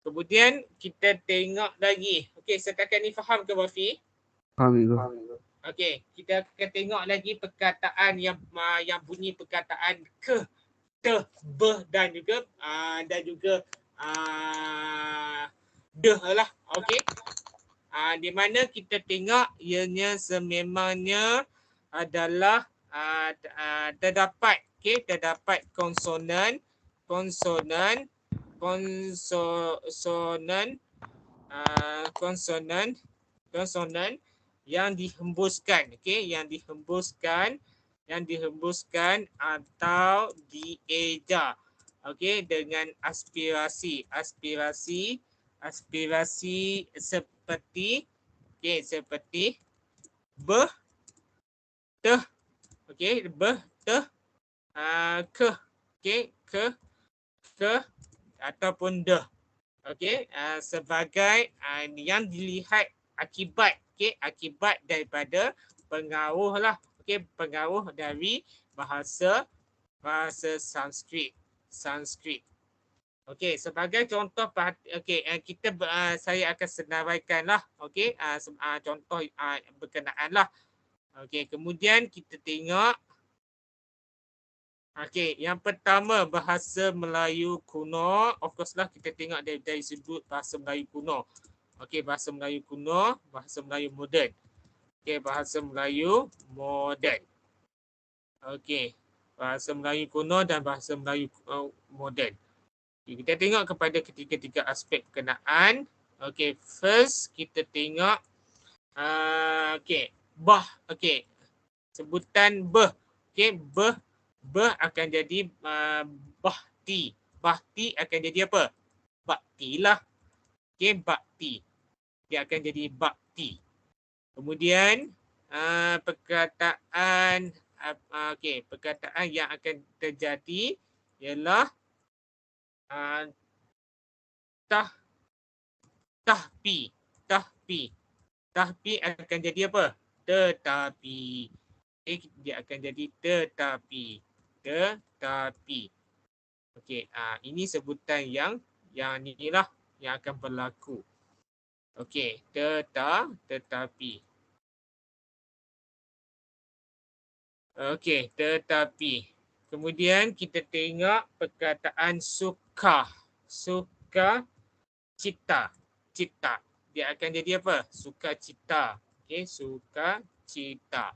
Kemudian kita tengok lagi. Okey, setakat ni faham ke Wafi? Faham itu. Okey, kita akan tengok lagi perkataan yang bunyi perkataan ke, te, be dan juga deh lah. Okey. Di mana kita tengok ianya sememangnya adalah terdapat terdapat konsonan yang dihembuskan, yang dihembuskan atau dieja, dengan aspirasi seperti seperti be, teh, be, teh, ke ataupun deh. Sebagai yang dilihat akibat, akibat daripada pengaruh lah, pengaruh dari bahasa Sanskrit. Sebagai contoh, saya akan senaraikan lah, contoh berkenaan lah. Kemudian kita tengok. Yang pertama bahasa Melayu kuno. Of course lah kita tengok dari sudut bahasa Melayu kuno. Bahasa Melayu kuno, bahasa Melayu moden. Bahasa Melayu moden. Bahasa Melayu kuno dan bahasa Melayu moden. Kita tengok kepada ketiga-tiga aspek berkenaan. First kita tengok bah. Sebutan beh. Beh akan jadi bahti. Bahti akan jadi apa? Bakti lah. Bakti. Dia akan jadi bakti. Kemudian perkataan yang akan terjadi ialah tahpi. Tahpi akan jadi apa? Tetapi. Dia akan jadi tetapi. Ini sebutan yang inilah yang akan berlaku. Tetapi. Tetapi. Kemudian kita tengok perkataan suka. Suka cita. Dia akan jadi apa? Suka cita. Suka cita.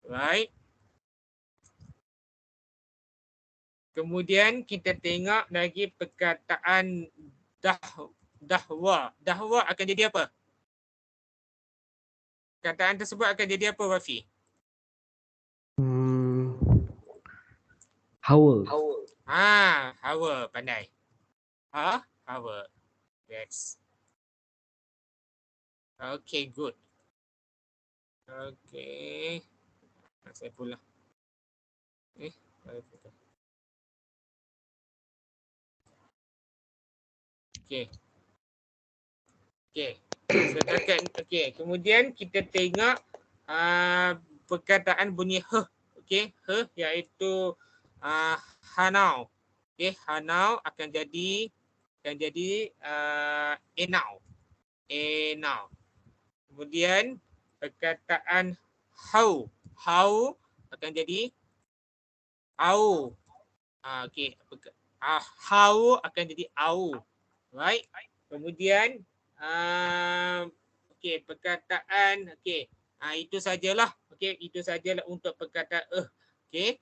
Right. Kemudian kita tengok lagi perkataan dahwa. Dahwa akan jadi apa? Perkataan tersebut akan jadi apa, Wafi? Hawa. Hawa, pandai. Hawa. Yes. Okay, good. Okay. Saya pula. Okay. Okay. Setakat okay. Kemudian kita tengok perkataan bunyi h. Okay. H iaitu hanau. Okay. Hanau akan jadi enau. Enau. Kemudian perkataan hau. Hau akan jadi au. Okay. Hau akan jadi au. Right. Kemudian okay, perkataan okay. Itu sajalah. Okay, itu sajalah untuk perkataan okay.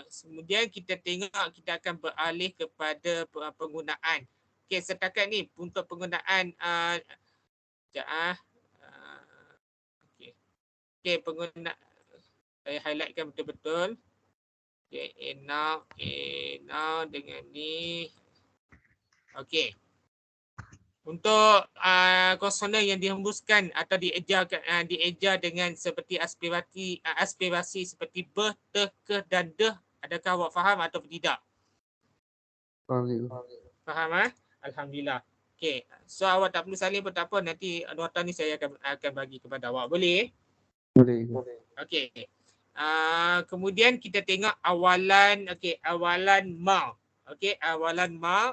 Kemudian kita tengok kita akan beralih kepada penggunaan. Okay, setakat ni untuk penggunaan okay, penggunaan saya highlightkan betul-betul. Okay, now dengan ni. Okay. Untuk konsonan yang dihembuskan atau dieja dengan seperti aspirasi seperti be, te, ke dan de, adakah awak faham atau tidak? Faham? Alhamdulillah. Okey, so awak tak perlu salin pun tak apa, nanti nota ni saya akan bagi kepada awak. Boleh? Boleh. Okey. Kemudian kita tengok awalan ma. Okey, awalan ma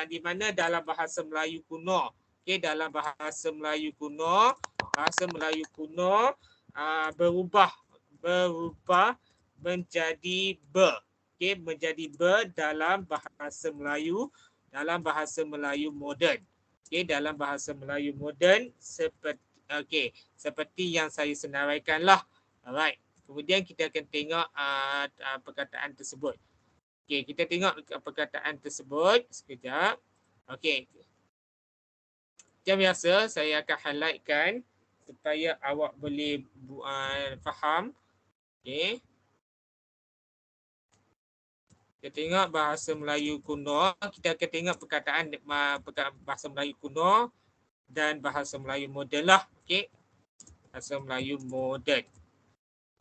di mana dalam bahasa Melayu kuno. Okey, dalam bahasa Melayu kuno berubah menjadi be. Okey, menjadi be dalam bahasa Melayu moden. Okey, dalam bahasa Melayu moden seperti yang saya senaraikanlah. Alright. Kemudian kita akan tengok perkataan tersebut. Okey, kita tengok perkataan tersebut sekejap. Okey. Macam biasa, saya akan highlightkan supaya awak boleh faham. Okey. Kita tengok bahasa Melayu kuno. Kita akan tengok perkataan bahasa Melayu kuno dan bahasa Melayu moden lah. Okey. Bahasa Melayu moden.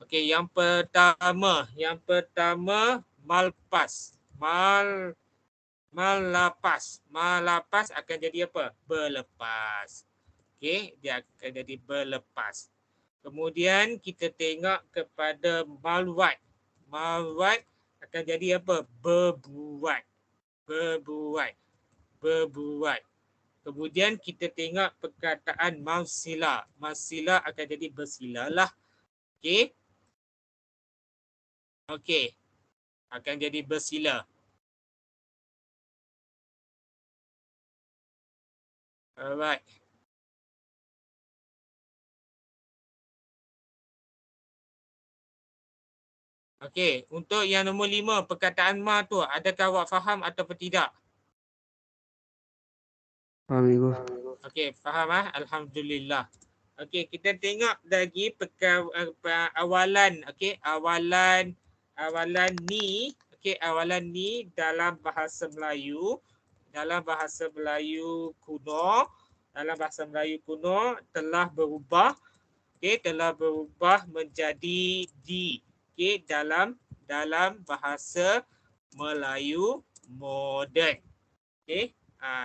Okey, yang pertama malpas. Malapas. Malapas akan jadi apa? Berlepas. Okey, dia akan jadi berlepas. Kemudian kita tengok kepada malwat. Malwat akan jadi apa? Berbuat. Kemudian kita tengok perkataan mausila. Mausila akan jadi bersilalah. Okey. Okey. Akan jadi bersila. Alright. Okey, untuk yang nombor 5, perkataan ma tu, adakah awak faham atau tidak? Faham. Okey, faham Alhamdulillah. Okey, kita tengok lagi awalan. Okey, awalan ni. Okey, awalan ni dalam bahasa Melayu kuno. Dalam bahasa Melayu kuno telah berubah. Okey, telah berubah menjadi di. Okey, dalam bahasa Melayu moden. Okey.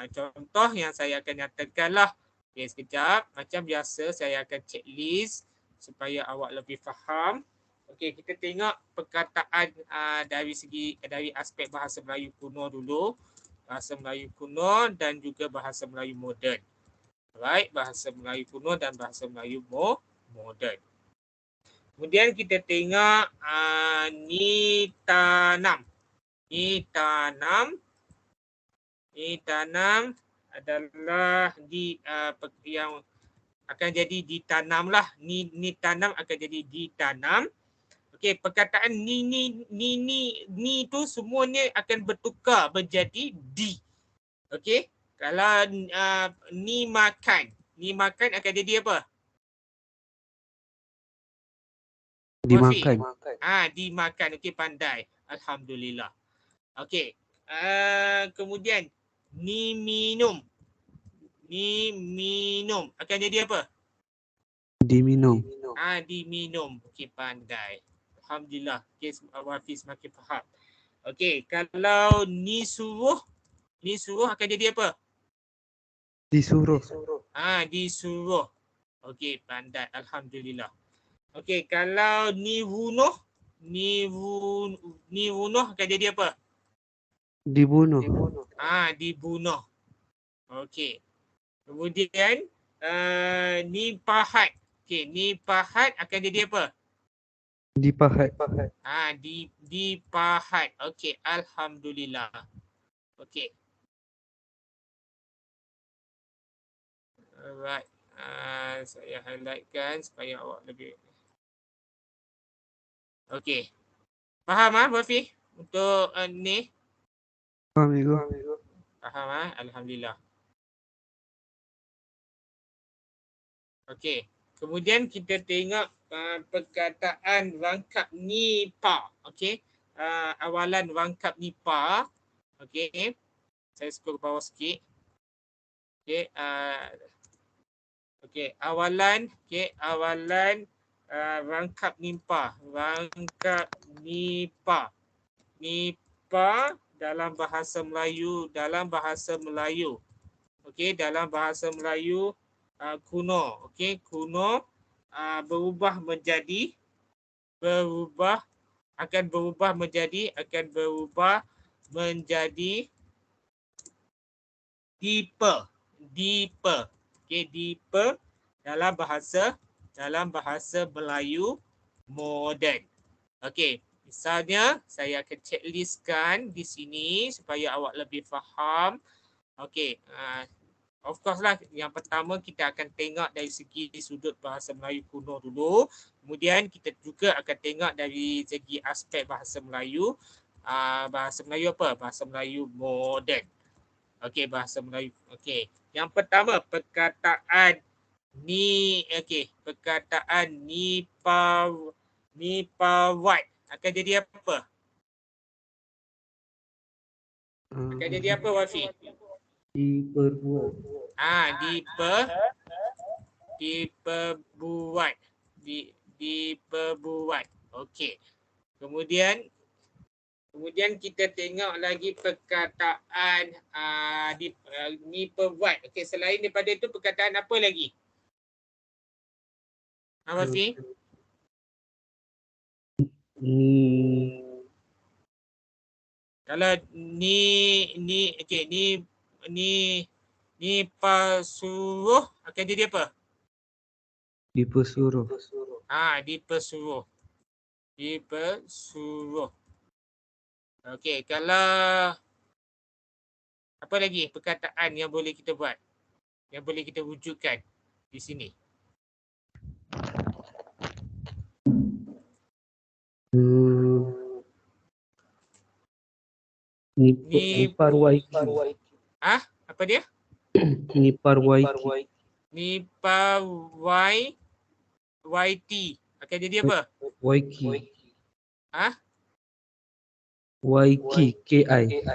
Contoh yang saya akan nyatakanlah. Okay, sekejap. Macam biasa saya akan checklist supaya awak lebih faham. Okey, kita tengok perkataan dari aspek bahasa Melayu kuno dulu. Bahasa Melayu kuno dan juga bahasa Melayu moden. Alright, bahasa Melayu kuno dan bahasa Melayu moden. Kemudian kita tengok ni tanam. Ni tanam adalah yang akan jadi ditanamlah. Ni tanam akan jadi ditanam. Okey, perkataan ni tu semuanya akan bertukar menjadi di. Okey. Kalau ni makan akan jadi apa? Wafi. Dimakan. Dimakan. Okey, pandai. Alhamdulillah. Okey. Kemudian ni minum. Ni minum akan jadi apa? Diminum. Diminum. Okey, pandai. Alhamdulillah. Okey, Wafi semakin faham. Okey, kalau ni suruh akan jadi apa? Disuruh. Disuruh. Okey, pandai. Alhamdulillah. Okey, kalau ni bunuh akan jadi apa? Dibunuh. Dibunuh. Okey. Kemudian ni pahat. Okey, ni pahat akan jadi apa? Dipahat. Dipahat. Okey, alhamdulillah. Okey. Alright. Saya highlightkan supaya awak lebih. Okey. Faham Wafi? Untuk ni? Faham Cikgu. Faham Alhamdulillah. Okey. Kemudian kita tengok perkataan rangkap nipa. Okey. Awalan rangkap nipa. Okey. Saya scroll ke bawah sikit. Okey. Okey. Awalan rangkap nipa. Rangkap nipa. Nipa dalam bahasa Melayu. Okey. Dalam bahasa Melayu kuno. Okey. Kuno berubah menjadi dipa. Okey, dipa dalam bahasa Melayu moden. Okey, misalnya saya akan checklistkan di sini supaya awak lebih faham. Okey, of course lah, yang pertama kita akan tengok dari segi sudut bahasa Melayu kuno dulu. Kemudian kita juga akan tengok dari segi aspek bahasa Melayu. Bahasa Melayu apa? Bahasa Melayu moden. Okey, bahasa Melayu. Okey, yang pertama perkataan nipawat akan jadi apa? Akan jadi apa Wafi? Diperbuat. Diperbuat. Okey. Kemudian kita tengok lagi perkataan diperbuat. Okey, selain daripada itu perkataan apa lagi? Wafi? Kalau ni pasuruh akan jadi apa? Dipesuruh. Dipesuruh. Okey, kalau apa lagi perkataan yang boleh kita buat? Yang boleh kita wujudkan di sini? Niparwaiki. Apa dia? Niparwaiki. Niparwaiti akan jadi apa? Waiki. Waiki, KI.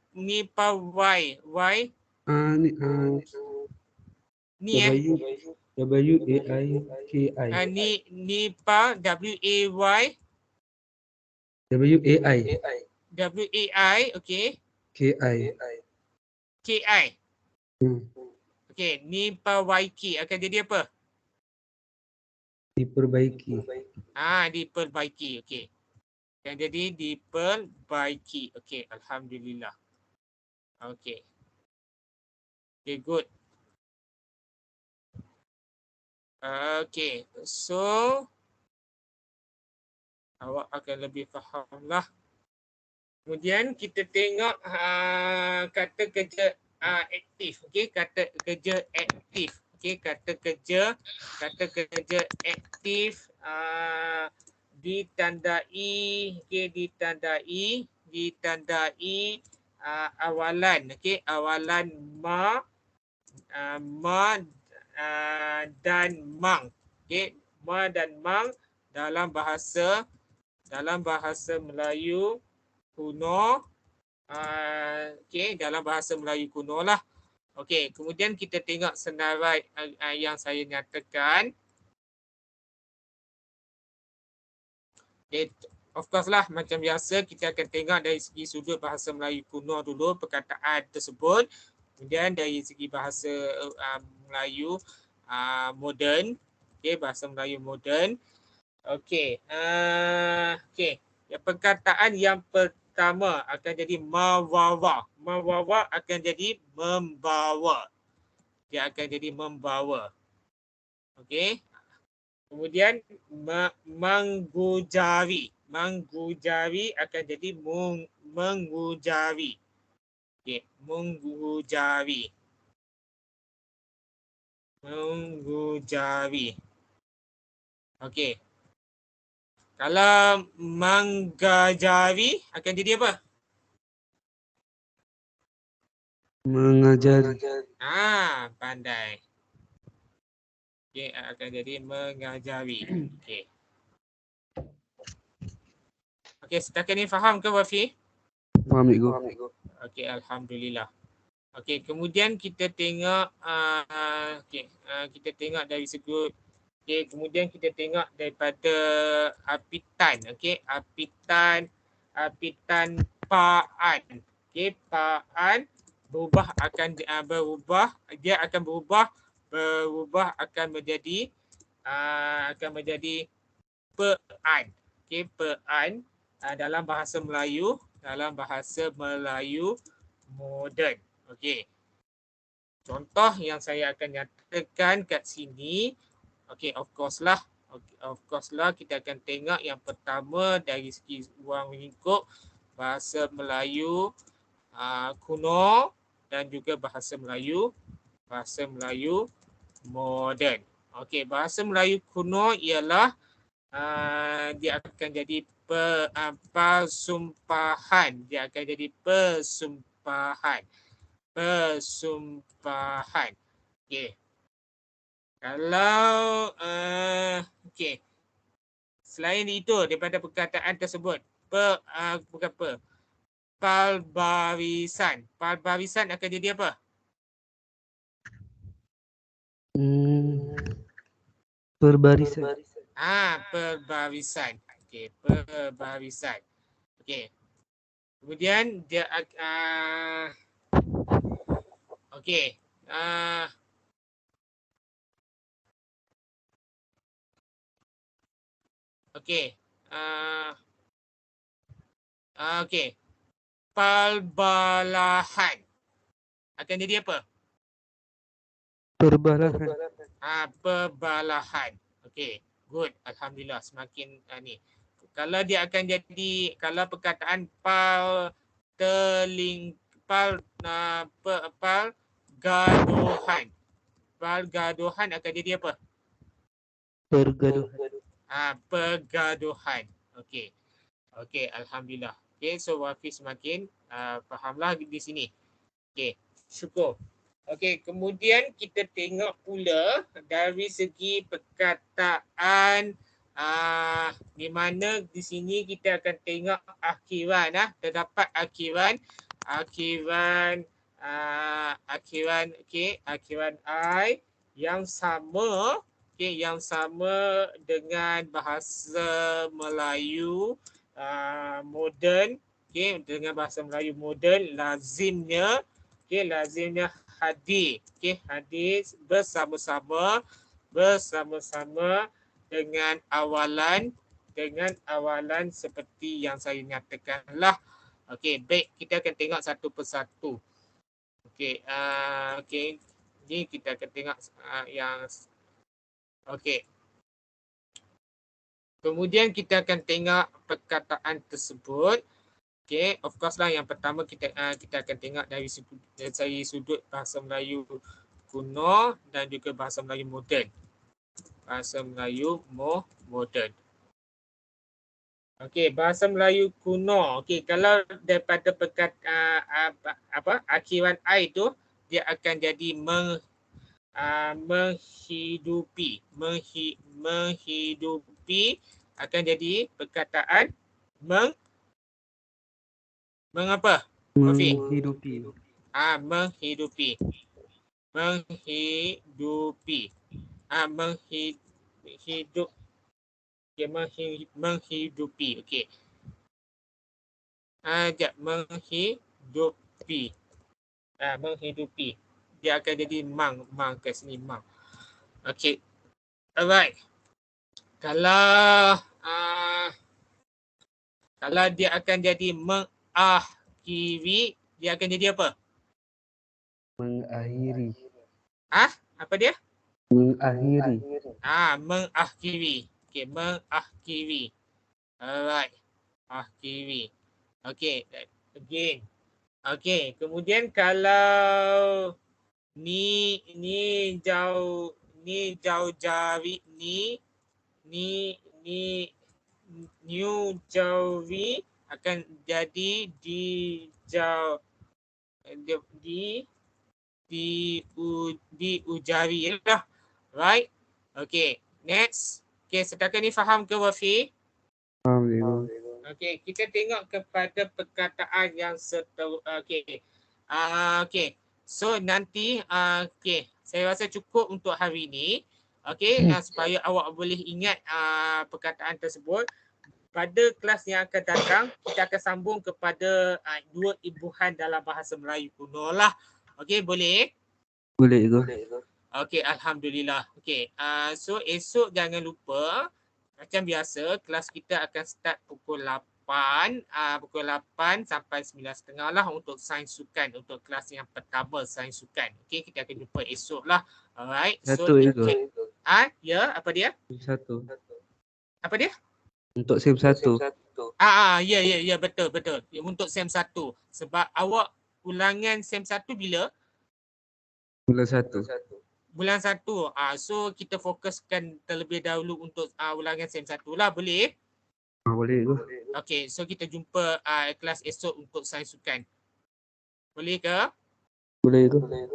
Nipawai. WAIKI. Nipa WAI. Okey. KI. Okey, nipawaiki akan jadi apa? Diperbaiki. Diperbaiki. Okey. Yang jadi diperbaiki. Okey, alhamdulillah. Okey. Okay, good. Okey, so awak akan lebih faham lah. Kemudian kita tengok kata kerja aktif. Okey, kata kerja aktif. Okey, kata kerja aktif ditandai awalan, okey, awalan ma dan mang. Okey, ma dan mang dalam bahasa Melayu kuno. Okey, dalam bahasa Melayu kuno lah. Okey, kemudian kita tengok senarai yang saya nyatakan. Okay, of course lah, macam biasa kita akan tengok dari segi sudut bahasa Melayu kuno dulu perkataan tersebut. Kemudian dari segi bahasa Melayu moden. Okey, bahasa Melayu moden. Okey, okey. Perkataan yang pertama akan jadi mawawa. Mawawa akan jadi membawa. Dia akan jadi membawa. Okey. Kemudian menggujari. Menggujari akan jadi mengujari. Okey, menggujari. Menggujari. Okey. Kalau menggajari akan jadi apa? Mengajari. Pandai. Okey, akan jadi mengajari. Okey. Okey, setakat ni faham ke Wafi? Faham, Cikgu. Okey, alhamdulillah. Okey, kemudian kita tengok kita tengok dari segi. Okey, kemudian kita tengok daripada apitan. Okey, apitan paan. Okey, paan berubah akan berubah, dia akan berubah akan menjadi paan. Okey, paan dalam bahasa Melayu moden. Okey. Contoh yang saya akan nyatakan kat sini. Okey, of course lah kita akan tengok yang pertama dari segi ruang lingkup bahasa Melayu kuno dan juga bahasa Melayu moden. Okey, bahasa Melayu kuno ialah dia akan jadi persumpahan. Dia akan jadi persumpahan. Okey. Kalau okey. Selain itu daripada perkataan tersebut, palbarisan. Palbarisan akan jadi apa? Perbarisan. Perbarisan. Okey, perbarisan. Okey. Kemudian dia okey. Okey. Okey. Palbalahan akan jadi apa? Perbalahan. Perbalahan. Okey, good. Alhamdulillah, semakin ni. Kalau dia akan jadi, kalau perkataan gaduhan. Gaduhan akan jadi apa? Pergaduhan. Pergaduhan. Okey. Okey, alhamdulillah. Okey, so Wafi semakin fahamlah di sini. Okey, syukur. Okey, kemudian kita tengok pula dari segi perkataan di mana di sini kita akan tengok akhiran. Terdapat akhiran I yang sama, yang sama dengan bahasa Melayu moden. Dengan bahasa Melayu moden lazimnya hadir. Hadir bersama-sama dengan awalan seperti yang saya nyatakanlah. Okey, baik, kita akan tengok satu persatu. Okey, ni kita akan tengok yang okey. Kemudian kita akan tengok perkataan tersebut. Okey, of course lah yang pertama kita akan tengok dari sudut bahasa Melayu kuno dan juga bahasa Melayu moden. Bahasa Melayu moden. Okey, bahasa Melayu kuno. Okey, kalau daripada akhiran I tu, dia akan jadi menghidupi. Menghidupi akan jadi perkataan mengapa? Wafi? Menghidupi. Menghidupi. Menghidupi. Hidup. Okay, menghidupi. Okey. Menghidupi. Menghidupi. Dia akan jadi mang kat sini mang. Okey. Alright. Kalau dia akan jadi mengakhiri, dia akan jadi apa? Mengakhiri. Apa dia? Mengakhiri. Mengakhiri. Okey, mengakhiri. Alright. Akhiri. Okey, again. Okey, kemudian kalau ni jauh jari new jari akan jadi diujari lah. Right? Okey, next. Okey, setakat ni faham ke Wafi? Faham cikgu. Okey, kita tengok kepada perkataan yang okey. Okey. So nanti okey, saya rasa cukup untuk hari ini. Okey, supaya awak boleh ingat perkataan tersebut. Pada kelas yang akan datang, kita akan sambung kepada dua imbuhan dalam bahasa Melayu kuno lah. Okey, boleh? Boleh cikgu. Okey, alhamdulillah. Okey, so esok jangan lupa macam biasa kelas kita akan start pukul 8 sampai 9.30 lah untuk sains sukan, untuk kelas yang pertama sains sukan. Okey, kita akan jumpa esok lah. Alright. Satu cikgu. Ya, apa dia? Satu. Apa dia? Untuk SEM 1. Ya, betul. Ya, untuk SEM 1. Sebab awak ulangan SEM 1 bila? Bulan 1. Bulan 1. So kita fokuskan terlebih dahulu untuk ulangan SEM 1 lah, boleh? Boleh cikgu. Okey, so kita jumpa kelas esok untuk sains sukan. Boleh ke? Boleh cikgu.